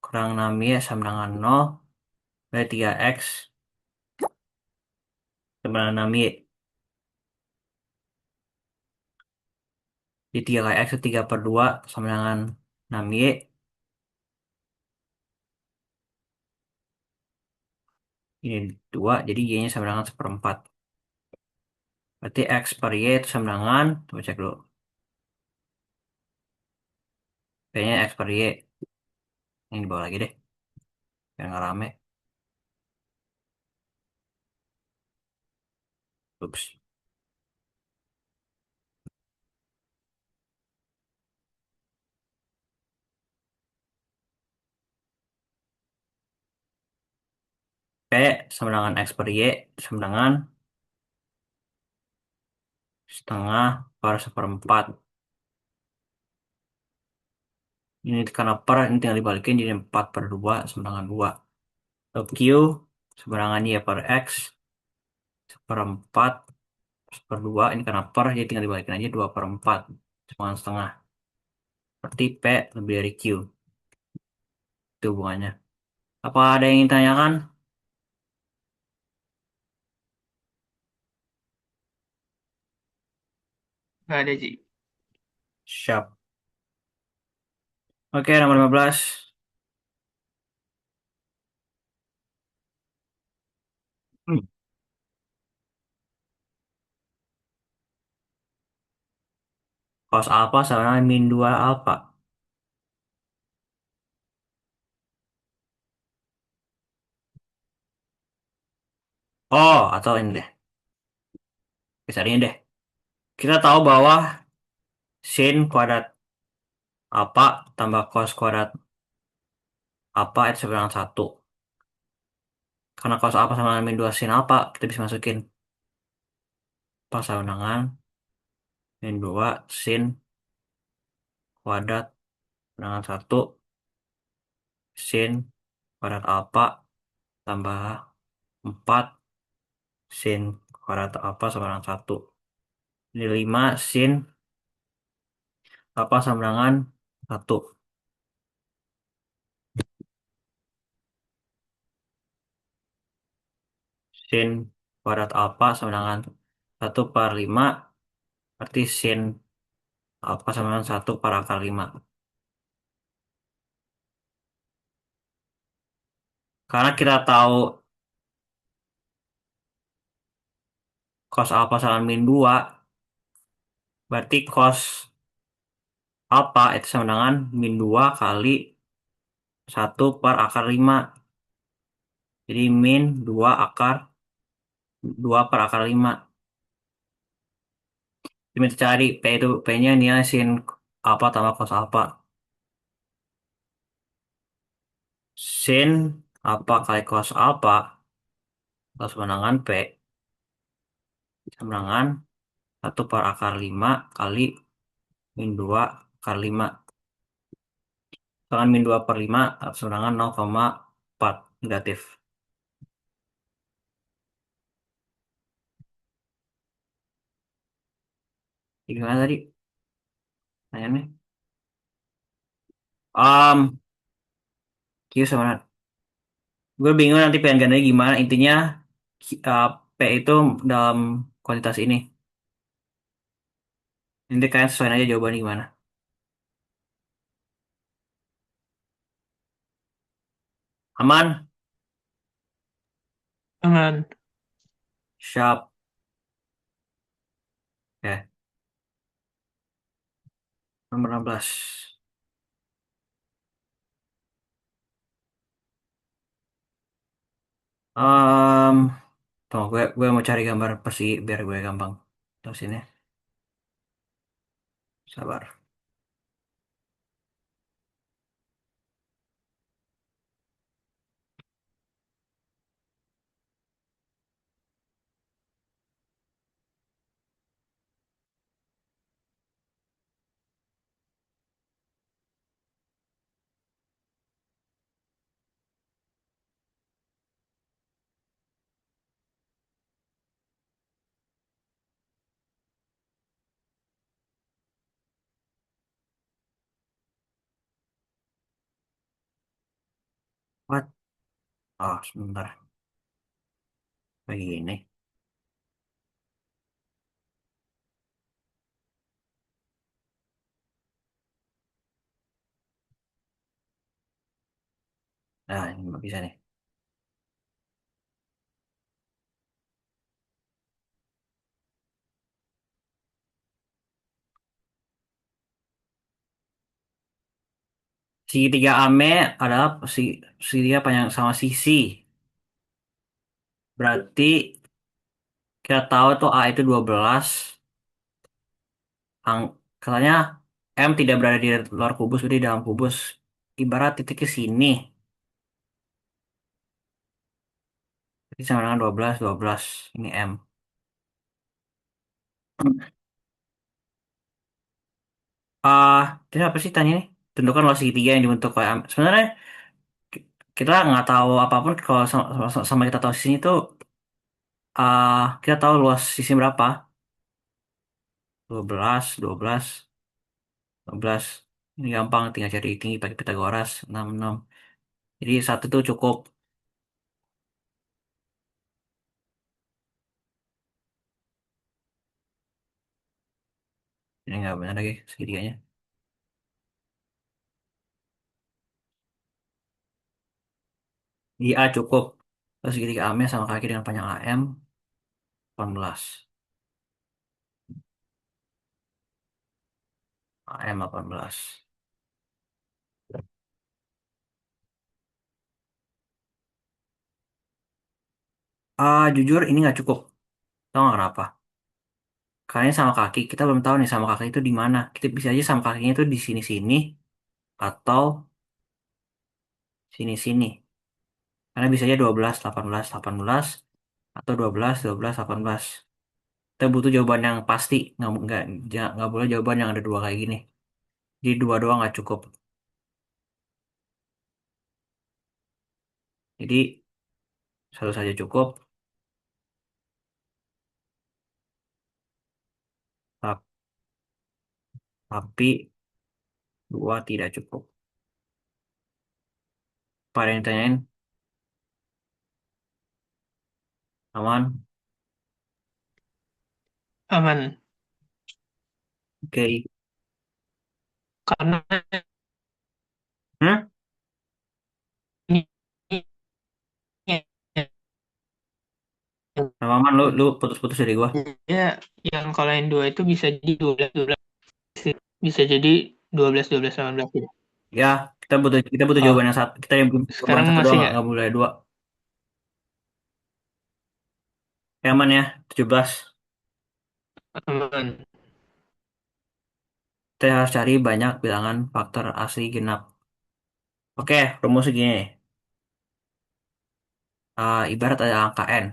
kurang 6Y sama dengan 0. Berarti 3X sama dengan 6Y. Jadi 3 kali X itu 3 per 2 sama dengan 6Y. Ini 2, jadi Y-nya sama dengan 1/4. Berarti X per Y itu sama dengan, coba cek dulu. Kayaknya X per Y. Yang di bawah lagi deh, biar nggak rame. Ups. P sama dengan X per Y sama dengan setengah per 1/4. Ini karena per, ini tinggal dibalikin jadi 4 per 2 sama dengan 2. Lalu Q sama dengan Y per X 1/4 per 2. Ini karena per, jadi tinggal dibalikin aja 2/4 sama dengan setengah. Berarti P lebih dari Q. Itu hubungannya. Apa ada yang ingin ditanyakan? Nggak ada, Ji. Siap. Oke, nomor 15. Hmm. Cos alpha sama dengan min 2 alpha. Oh, atau ini deh. Besarnya deh. Kita tahu bahwa sin kuadrat alpha tambah cos kuadrat alpha itu sama dengan 1. Karena cos alpha sama dengan min 2 sin alpha, kita bisa masukin pas sama dengan min 2 sin kuadrat dengan 1 sin kuadrat alpha tambah 4 sin kuadrat alpha sama dengan 1. Ini 5 sin alpha sama dengan 1. sin kuadrat alfa sama dengan 1/5, berarti sin alfa sama dengan 1/5. Karena kita tahu cos alfa sama min 2, berarti cos alfa itu sama dengan min 2 kali 1/5. Jadi min 2 per akar 5. Jadi kita cari P itu, P-nya nilai sin alfa tambah cos alfa. Sin alfa kali cos alfa plus sama P sama dengan 1/5 kali min 2/5. Dengan min 2/5 sama dengan 0,4 negatif. Jadi gimana tadi? Nanya. Q sama, gue bingung nanti pengen gandanya gimana. Intinya uh, P itu dalam kuantitas ini. Nanti kalian sesuaiin aja jawabannya gimana. Aman? Aman. Siap. Ya, nomor 16. Um, Tunggu, gue mau cari gambar persegi biar gue gampang. Terus ini, sabar. What? Oh, sebentar. Begini. Nah, ini nggak bisa nih. Segitiga AME adalah segitiga panjang sama sisi. Berarti kita tahu tuh A itu 12. Katanya M tidak berada di luar kubus, berarti di dalam kubus. Ibarat titik ke sini. Jadi sama dengan 12, 12. Ini M. Ah, Jadi apa sih tanya nih? Tentukan luas segitiga yang dibentuk oleh M. Sebenarnya ki- kita nggak tahu apapun kalau sama kita tahu sisi itu, kita tahu luas sisi berapa? 12, 12, 12. Ini gampang, tinggal cari tinggi pakai Pitagoras, 6, 6. Jadi satu itu cukup. Ini nggak benar lagi segitiganya. Di A cukup. Terus segitiga AM-nya sama kaki dengan panjang AM, 18. AM 18. Jujur ini nggak cukup. Tahu nggak kenapa? Karena ini sama kaki, kita belum tahu nih sama kaki itu di mana. Kita bisa aja sama kakinya itu di sini-sini atau sini-sini. Karena bisa aja 12, 18, 18 atau 12, 12, 18. Kita butuh jawaban yang pasti, nggak boleh jawaban yang ada dua kayak gini. Jadi dua doang nggak cukup. Jadi satu saja cukup, tap- tapi dua tidak cukup. Pada yang tanyain, Aman. Aman. Oke. Karena Hmm? ini Aman, lu putus-putus dari gua. ya yang kalau yang dua itu bisa jadi 12 sih. Bisa jadi 12 18 gitu. Ya, kita butuh Oh, jawaban yang satu. Kita yang butuh jawaban sekarang satu doang, masih nggak nggak? nggak boleh dua. Ya, aman ya, 17. Aman. Kita harus cari banyak bilangan faktor asli genap. Oke, rumus segini. Ibarat ada angka n.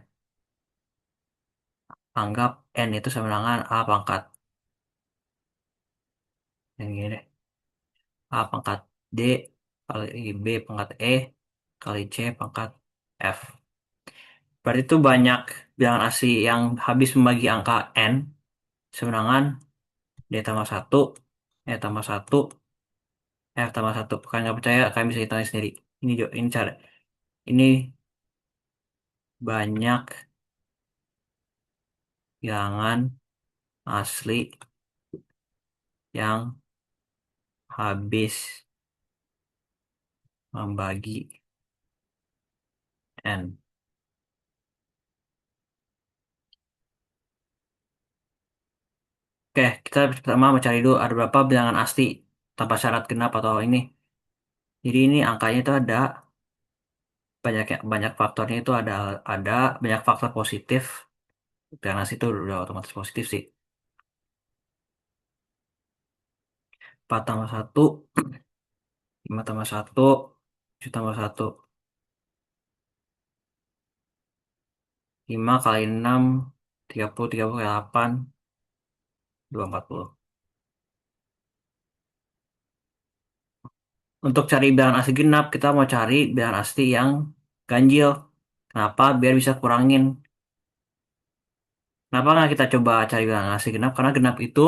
Anggap n itu sama dengan a pangkat. Yang gini deh. A pangkat D kali B pangkat E kali C pangkat F. Berarti itu banyak bilangan asli yang habis membagi angka n sama dengan D tambah satu, E tambah satu, F tambah satu. Kalian nggak percaya, kalian bisa hitung sendiri. Ini cara. Ini banyak bilangan asli yang habis membagi n. Oke, kita pertama mencari dulu ada berapa bilangan asli tanpa syarat genap atau ini. Jadi ini angkanya itu ada banyak faktornya itu ada banyak faktor positif. Bilangan asli itu udah otomatis positif sih. 4 tambah 1, 5 tambah 1, 7 tambah 1. 5 kali 6, 30 kali 8, 240. Untuk cari bilangan asli genap, kita mau cari bilangan asli yang ganjil. Kenapa? Biar bisa kurangin. Kenapa nggak kita coba cari bilangan asli genap? Karena genap itu,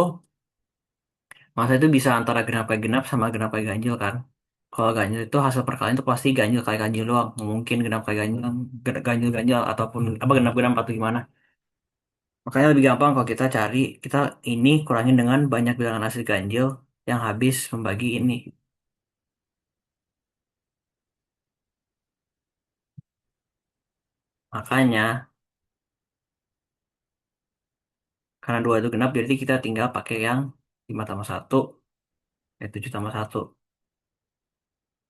masa itu bisa antara genap kali genap sama genap kali ganjil kan. Kalau ganjil itu hasil perkalian itu pasti ganjil kali ganjil doang. Nggak mungkin genap kali ganjil, ganjil ganjil ataupun apa genap genap atau gimana. Makanya lebih gampang kalau kita cari, kita ini kurangin dengan banyak bilangan asli ganjil yang habis membagi ini. Makanya, karena dua itu genap, jadi kita tinggal pakai yang 5 tambah satu, 7 tambah satu,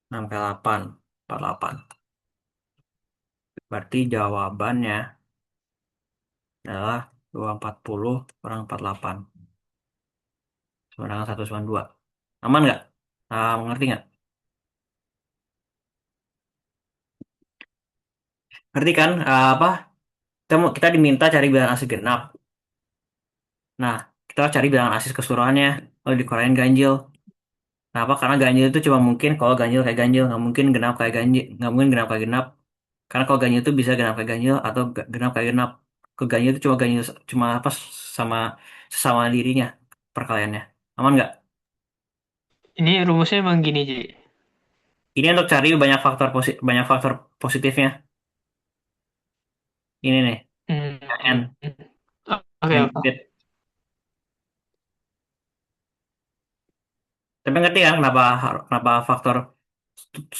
6 kali 8, 48. Berarti jawabannya adalah 240 kurang 48. Sama dengan 192. Aman nggak? Mengerti nggak? Ngerti kan? Apa? Kita diminta cari bilangan asli genap. Nah, kita harus cari bilangan asli keseluruhannya. Lalu dikurangin ganjil. Kenapa? Karena ganjil itu cuma mungkin kalau ganjil kayak ganjil, nggak mungkin genap kayak ganjil, nggak mungkin genap kayak genap. Karena kalau ganjil itu bisa genap kayak ganjil atau genap kayak genap. Ke ganjil itu cuma ganjil cuma apa sama sesama dirinya perkaliannya. Aman nggak? Ini rumusnya emang gini, Ji. Ini untuk cari banyak faktor positifnya. Ini nih, n Hmm. Oke, n oke. bit. Tapi ngerti kan kenapa kenapa faktor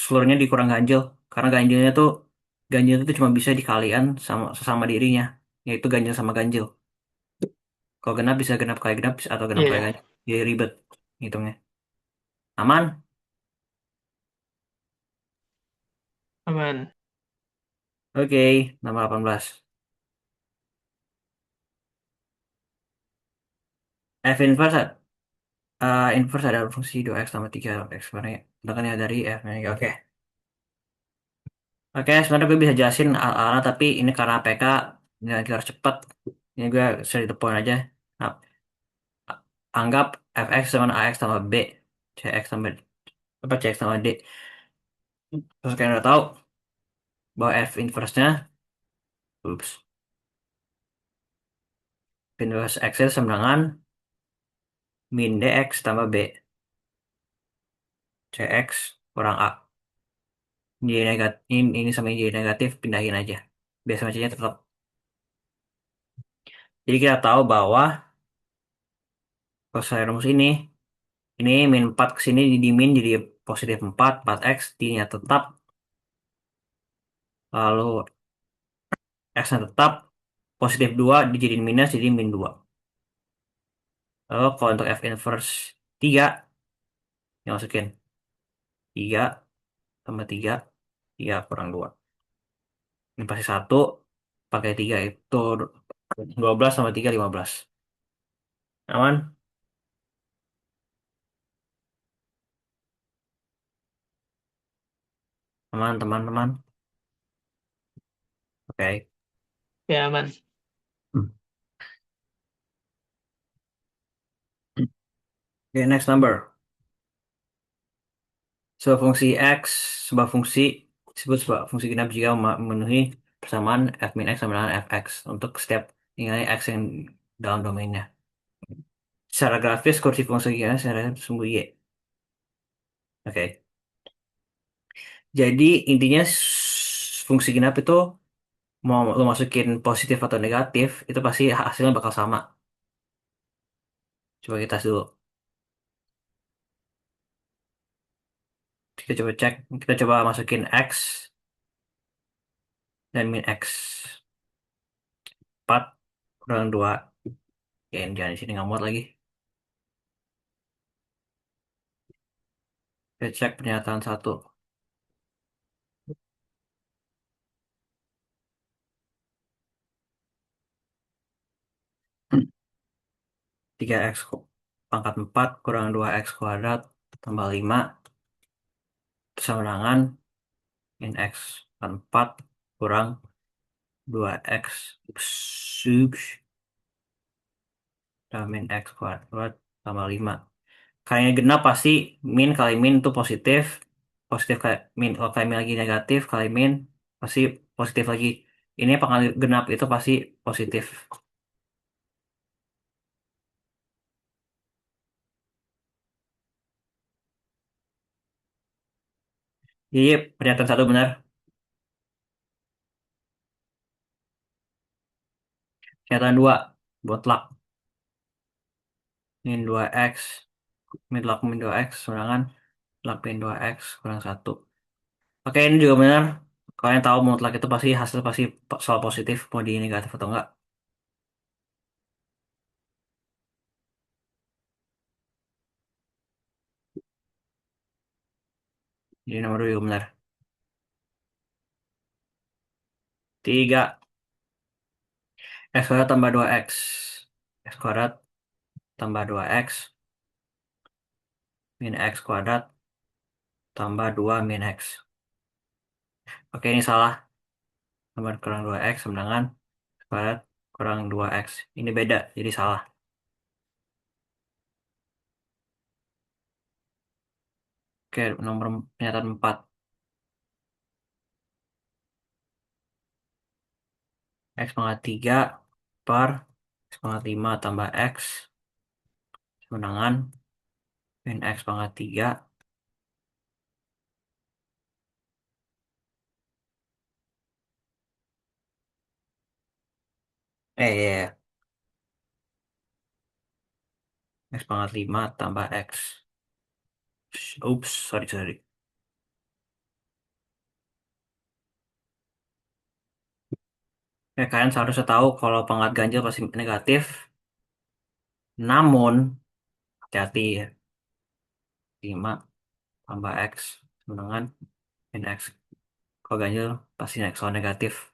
seluruhnya dikurang ganjil? Karena ganjil itu cuma bisa dikalikan sama sesama dirinya, yaitu ganjil sama ganjil. Kalau genap bisa genap kali genap atau genap kali Iya, ganjil. Jadi ribet hitungnya. Aman? aman. Oke, nomor 18. F inverse inverse adalah fungsi 2x tambah 3 x sebenarnya. Letakkannya dari f. Oke. Oke, sebenarnya gue bisa jelasin ala tapi ini karena PK ya, kita harus cepat. Ini gue bisa ditelepon aja. Nah, anggap fx sama ax tambah b, cx tambah apa cx tambah d. Terus kalian udah tahu bahwa f inverse-nya, ups, inverse x itu sama dengan min dx tambah b, cx kurang a. Ini negatif, ini sama ini jadi negatif, pindahin aja. Biasa bacanya tetap. Jadi kita tahu bahwa kalau saya rumus ini min 4 ke sini dimin jadi positif 4x D-nya tetap, lalu X-nya tetap, positif 2 dijadiin minus jadi min 2. Lalu kalau untuk F inverse 3, yang masukin 3 tambah 3, 3 kurang 2. Ini pasti 1, pakai 3 itu 12 tambah 3, 15. Aman? Aman, teman-teman? Oke. Ya, aman. Okay, next number. Sebuah fungsi X, sebuah fungsi disebut sebuah fungsi genap jika memenuhi persamaan f min x sama dengan fx untuk setiap nilai x yang dalam domainnya. Secara grafis, kursi fungsi genap secara sumbu y. Oke. Jadi intinya fungsi genap itu mau lo masukin positif atau negatif, itu pasti hasilnya bakal sama. Coba kita tes dulu. Kita coba cek, kita coba masukin x dan min x. 4 kurang 2. Ya, jangan di sini nggak muat lagi. Kita cek pernyataan 1. 3x pangkat 4 kurang 2x kuadrat tambah 5 sama dengan min x pangkat 4 kurang 2x ups, dan min x kuadrat tambah 5. Kalinya genap pasti min kali min itu positif. Positif kali min, kalau kali min lagi negatif, kali min pasti positif lagi. Ini pangkal genap itu pasti positif. Jadi pernyataan 1 benar. Pernyataan 2 mutlak. Min 2x mutlak min 2x sedangkan mutlak min 2x kurang 1. Oke, ini juga benar. Kalian tahu mutlak itu pasti hasil pasti soal positif, mau di negatif atau enggak. Jadi nomor 2 juga benar. 3. X kuadrat tambah 2x. X kuadrat tambah 2x min x kuadrat tambah 2 min x. Oke, ini salah. Tambah kurang 2x sama dengan X kuadrat kurang 2x. Ini beda, jadi salah. Oke, nomor pernyataan 4. X pangkat 3 per X pangkat 5 tambah X sama dengan min X pangkat 3. Iya, iya. X pangkat 5 tambah X. Ups, sorry, sorry. Kalian seharusnya tahu kalau pangkat ganjil pasti negatif. Namun, hati-hati ya. 5 tambah X sama dengan min X. Kalau ganjil pasti soal negatif.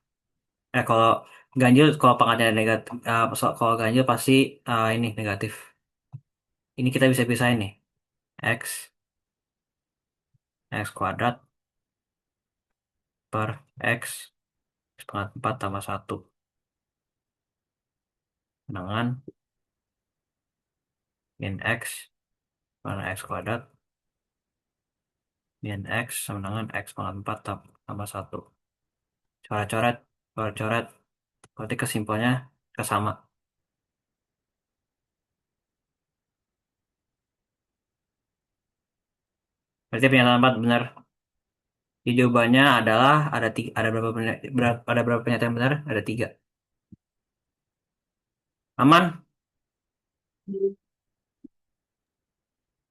Kalau ganjil, kalau pangkatnya negatif, kalau ganjil pasti ini negatif. Ini kita bisa pisahin nih. X, X kuadrat per X, X pangkat 4 tambah 1. Dengan min X per X kuadrat min X sama dengan X pangkat 4 tambah 1. Coret-coret, coret-coret. Berarti kesimpulannya kesama. Berarti pernyataan 4 benar. Jadi jawabannya adalah ada berapa ada berapa pernyataan benar? Ada 3. Aman?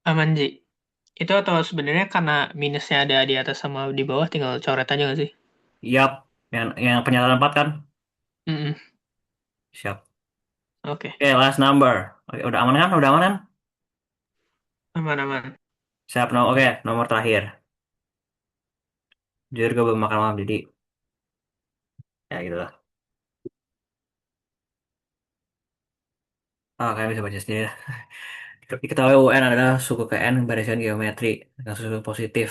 Aman, Ji. Itu atau sebenarnya karena minusnya ada di atas sama di bawah tinggal coret aja nggak sih? Yap. Yang pernyataan 4 kan? Mm-mm. Siap. Oke, Oke, last number. Oke, udah aman kan? Udah aman kan? aman-aman. Siap, no. Oke, nomor terakhir. Jujur gue belum makan malam, jadi ya gitu lah. Ah, kalian bisa baca sendiri lah. Diketahui UN adalah suku KN barisan geometri dengan susun positif.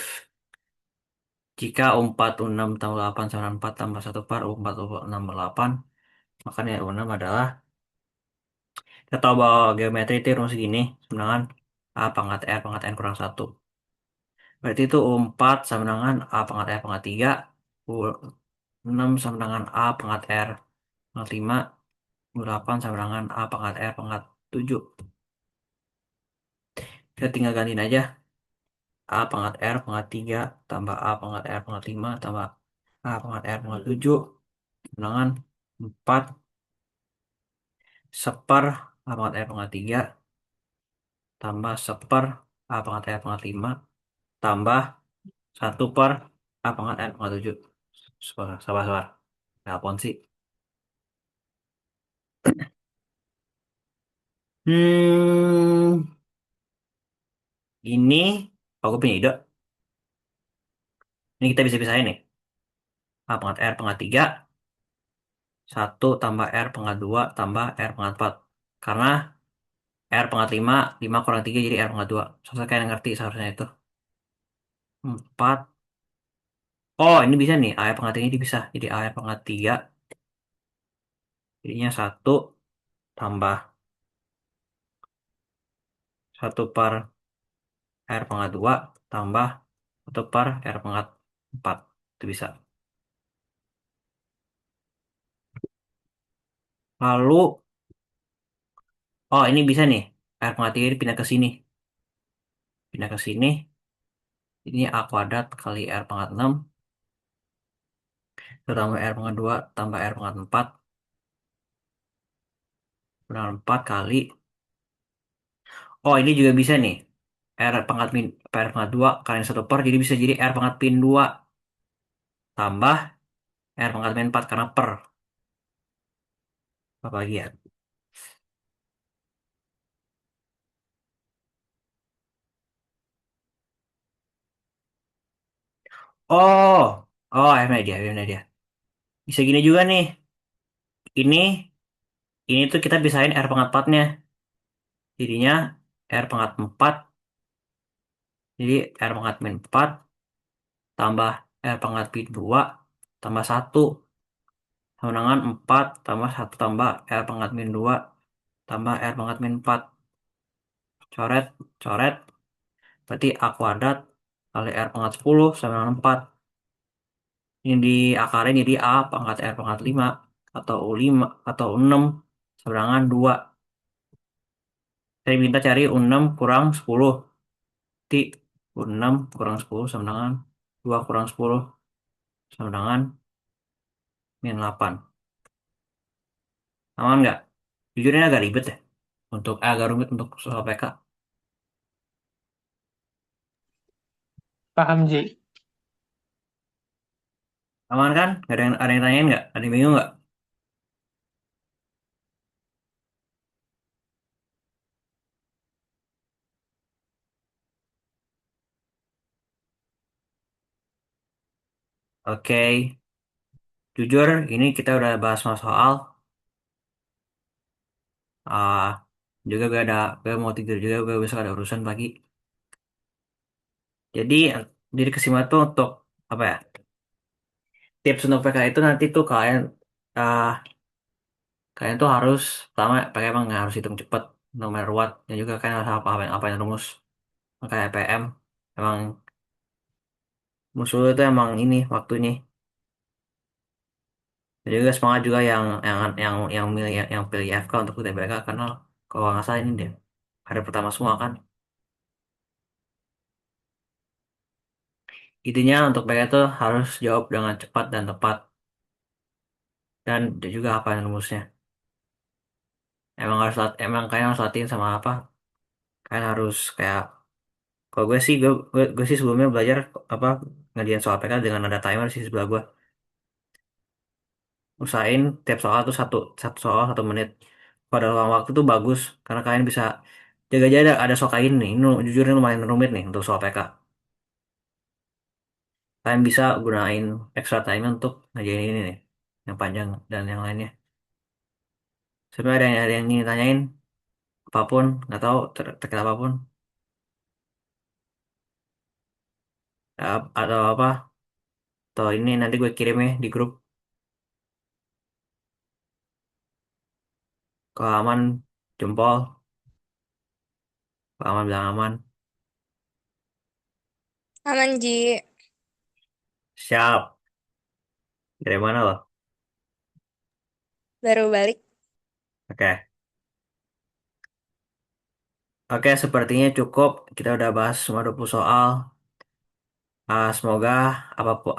Jika U4, U6 tambah 8 sama dengan 4 tambah 1 par U4, U6 8, maka nilai U6 adalah, kita tahu bahwa geometri itu rumus segini, sebenarnya A pangkat R pangkat N kurang 1. Berarti itu U4 sama dengan A pangkat R pangkat 3, U6 sama dengan A pangkat R pangkat 5, U8 sama dengan A pangkat R pangkat 7. Kita tinggal gantiin aja. A pangkat R pangkat 3 tambah A pangkat R pangkat 5 tambah A pangkat R pangkat 7 dengan 4 seper A pangkat R pangkat 3 tambah seper A pangkat R pangkat 5 tambah 1 per A pangkat R pangkat 7. Sabar, sabar, sabar. Apaan sih? Hmm, ini aku punya ide. Ini kita bisa pisahin nih. A pangkat R pangkat 3 1 tambah R pangkat 2 tambah R pangkat 4. Karena R pangkat 5 5 kurang 3 jadi R pangkat 2. Soalnya kalian ngerti seharusnya itu. 4. Oh, ini bisa nih. AR pangkat 3 ini bisa. Jadi AR pangkat 3. Jadinya 1 tambah 1 per R pangkat 2 tambah 1 per R pangkat 4. Itu bisa. Lalu, oh ini bisa nih. R pangkat 3 ini pindah ke sini. Pindah ke sini. Ini A kuadrat kali R pangkat 6. Tambah R pangkat 2 tambah R pangkat 4. Kurang 4 kali. Oh, ini juga bisa nih. R pangkat 2 kalian 1 per. Jadi bisa jadi R pangkat pin 2 tambah R pangkat min 4 karena per. Apa lagi ya? Oh, oh, ayam dia. Bisa gini juga nih. Ini, ini tuh kita bisain R pangkat 4-nya. Jadinya R pangkat 4. Jadi R pangkat min 4 tambah R pangkat min 2 tambah 1. Sama dengan 4 tambah 1 tambah R pangkat min 2 tambah R pangkat min 4. Coret, coret. Berarti A kuadrat kali R pangkat 10 sama dengan 4. Ini diakalin jadi A pangkat R pangkat 5 atau U5 atau U6 sama dengan 2. Saya minta cari U6 kurang 10. Berarti U6 kurang 10 sama dengan 2 kurang 10 sama dengan min 8. Aman nggak? Jujur ini agak ribet ya. Agak rumit untuk soal PK. Paham, Ji. Aman kan? Nggak ada yang tanyain nggak? Ada yang bingung nggak? Oke. Jujur, ini kita udah bahas semua soal. Ah, juga gue mau tidur juga, gue besok ada urusan pagi. Jadi, jadi kesimpulan tuh untuk apa ya? Tips untuk PK itu nanti tuh ah, kalian tuh harus pertama PK emang nggak harus hitung cepet, no matter what. Dan juga kalian harus apa yang rumus. Kayak PM, emang musuh itu emang ini waktunya. Dan juga semangat juga yang pilih FK untuk UTBK karena kalau nggak salah ini deh hari pertama semua kan. Intinya untuk PK itu harus jawab dengan cepat dan tepat dan juga hafalin rumusnya. emang kalian harus latihan sama apa? Kalian harus kayak kalau gue sih sebelumnya belajar apa ngerjain soal PK dengan ada timer sih sebelah gue. Usahain tiap soal tuh satu satu soal 1 menit. Pada ruang waktu tuh bagus karena kalian bisa jaga-jaga ada soal kayak ini. Ini jujur ini lumayan rumit nih untuk soal PK. Kalian bisa gunain extra time untuk ngerjain ini nih, yang panjang dan yang lainnya. Sebenarnya ada yang ingin tanyain apapun, nggak tahu terkait apapun. Atau apa? Atau ini nanti gue kirim ya di grup. Kalau aman jempol, kalau aman bilang aman. Aman, Ji. Siap. Dari mana loh? Baru balik. Oke. Oke, sepertinya cukup. Kita udah bahas semua 20 soal. Semoga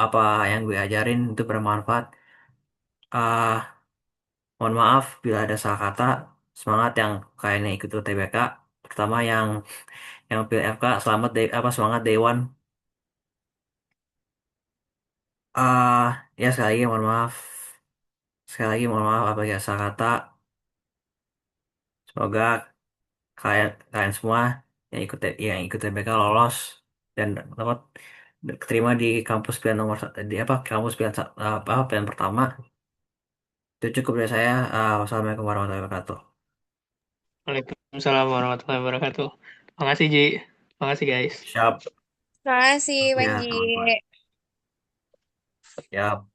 apa yang gue ajarin itu bermanfaat. Ah, mohon maaf bila ada salah kata. Semangat yang kayaknya ikut UTBK, terutama yang pilih FK. Selamat semangat Day One. Ya sekali lagi mohon maaf. Sekali lagi mohon maaf apabila ada salah kata. Semoga kalian kalian semua yang ikut UTBK lolos dan dapat keterima di kampus pilihan nomor di apa kampus pilihan apa pilihan pertama. Itu cukup dari saya. Wassalamualaikum warahmatullahi wabarakatuh. Waalaikumsalam warahmatullahi wabarakatuh. Makasih Ji. Makasih guys. Siap. Terima kasih, Ya, Panji. selamat. Ya.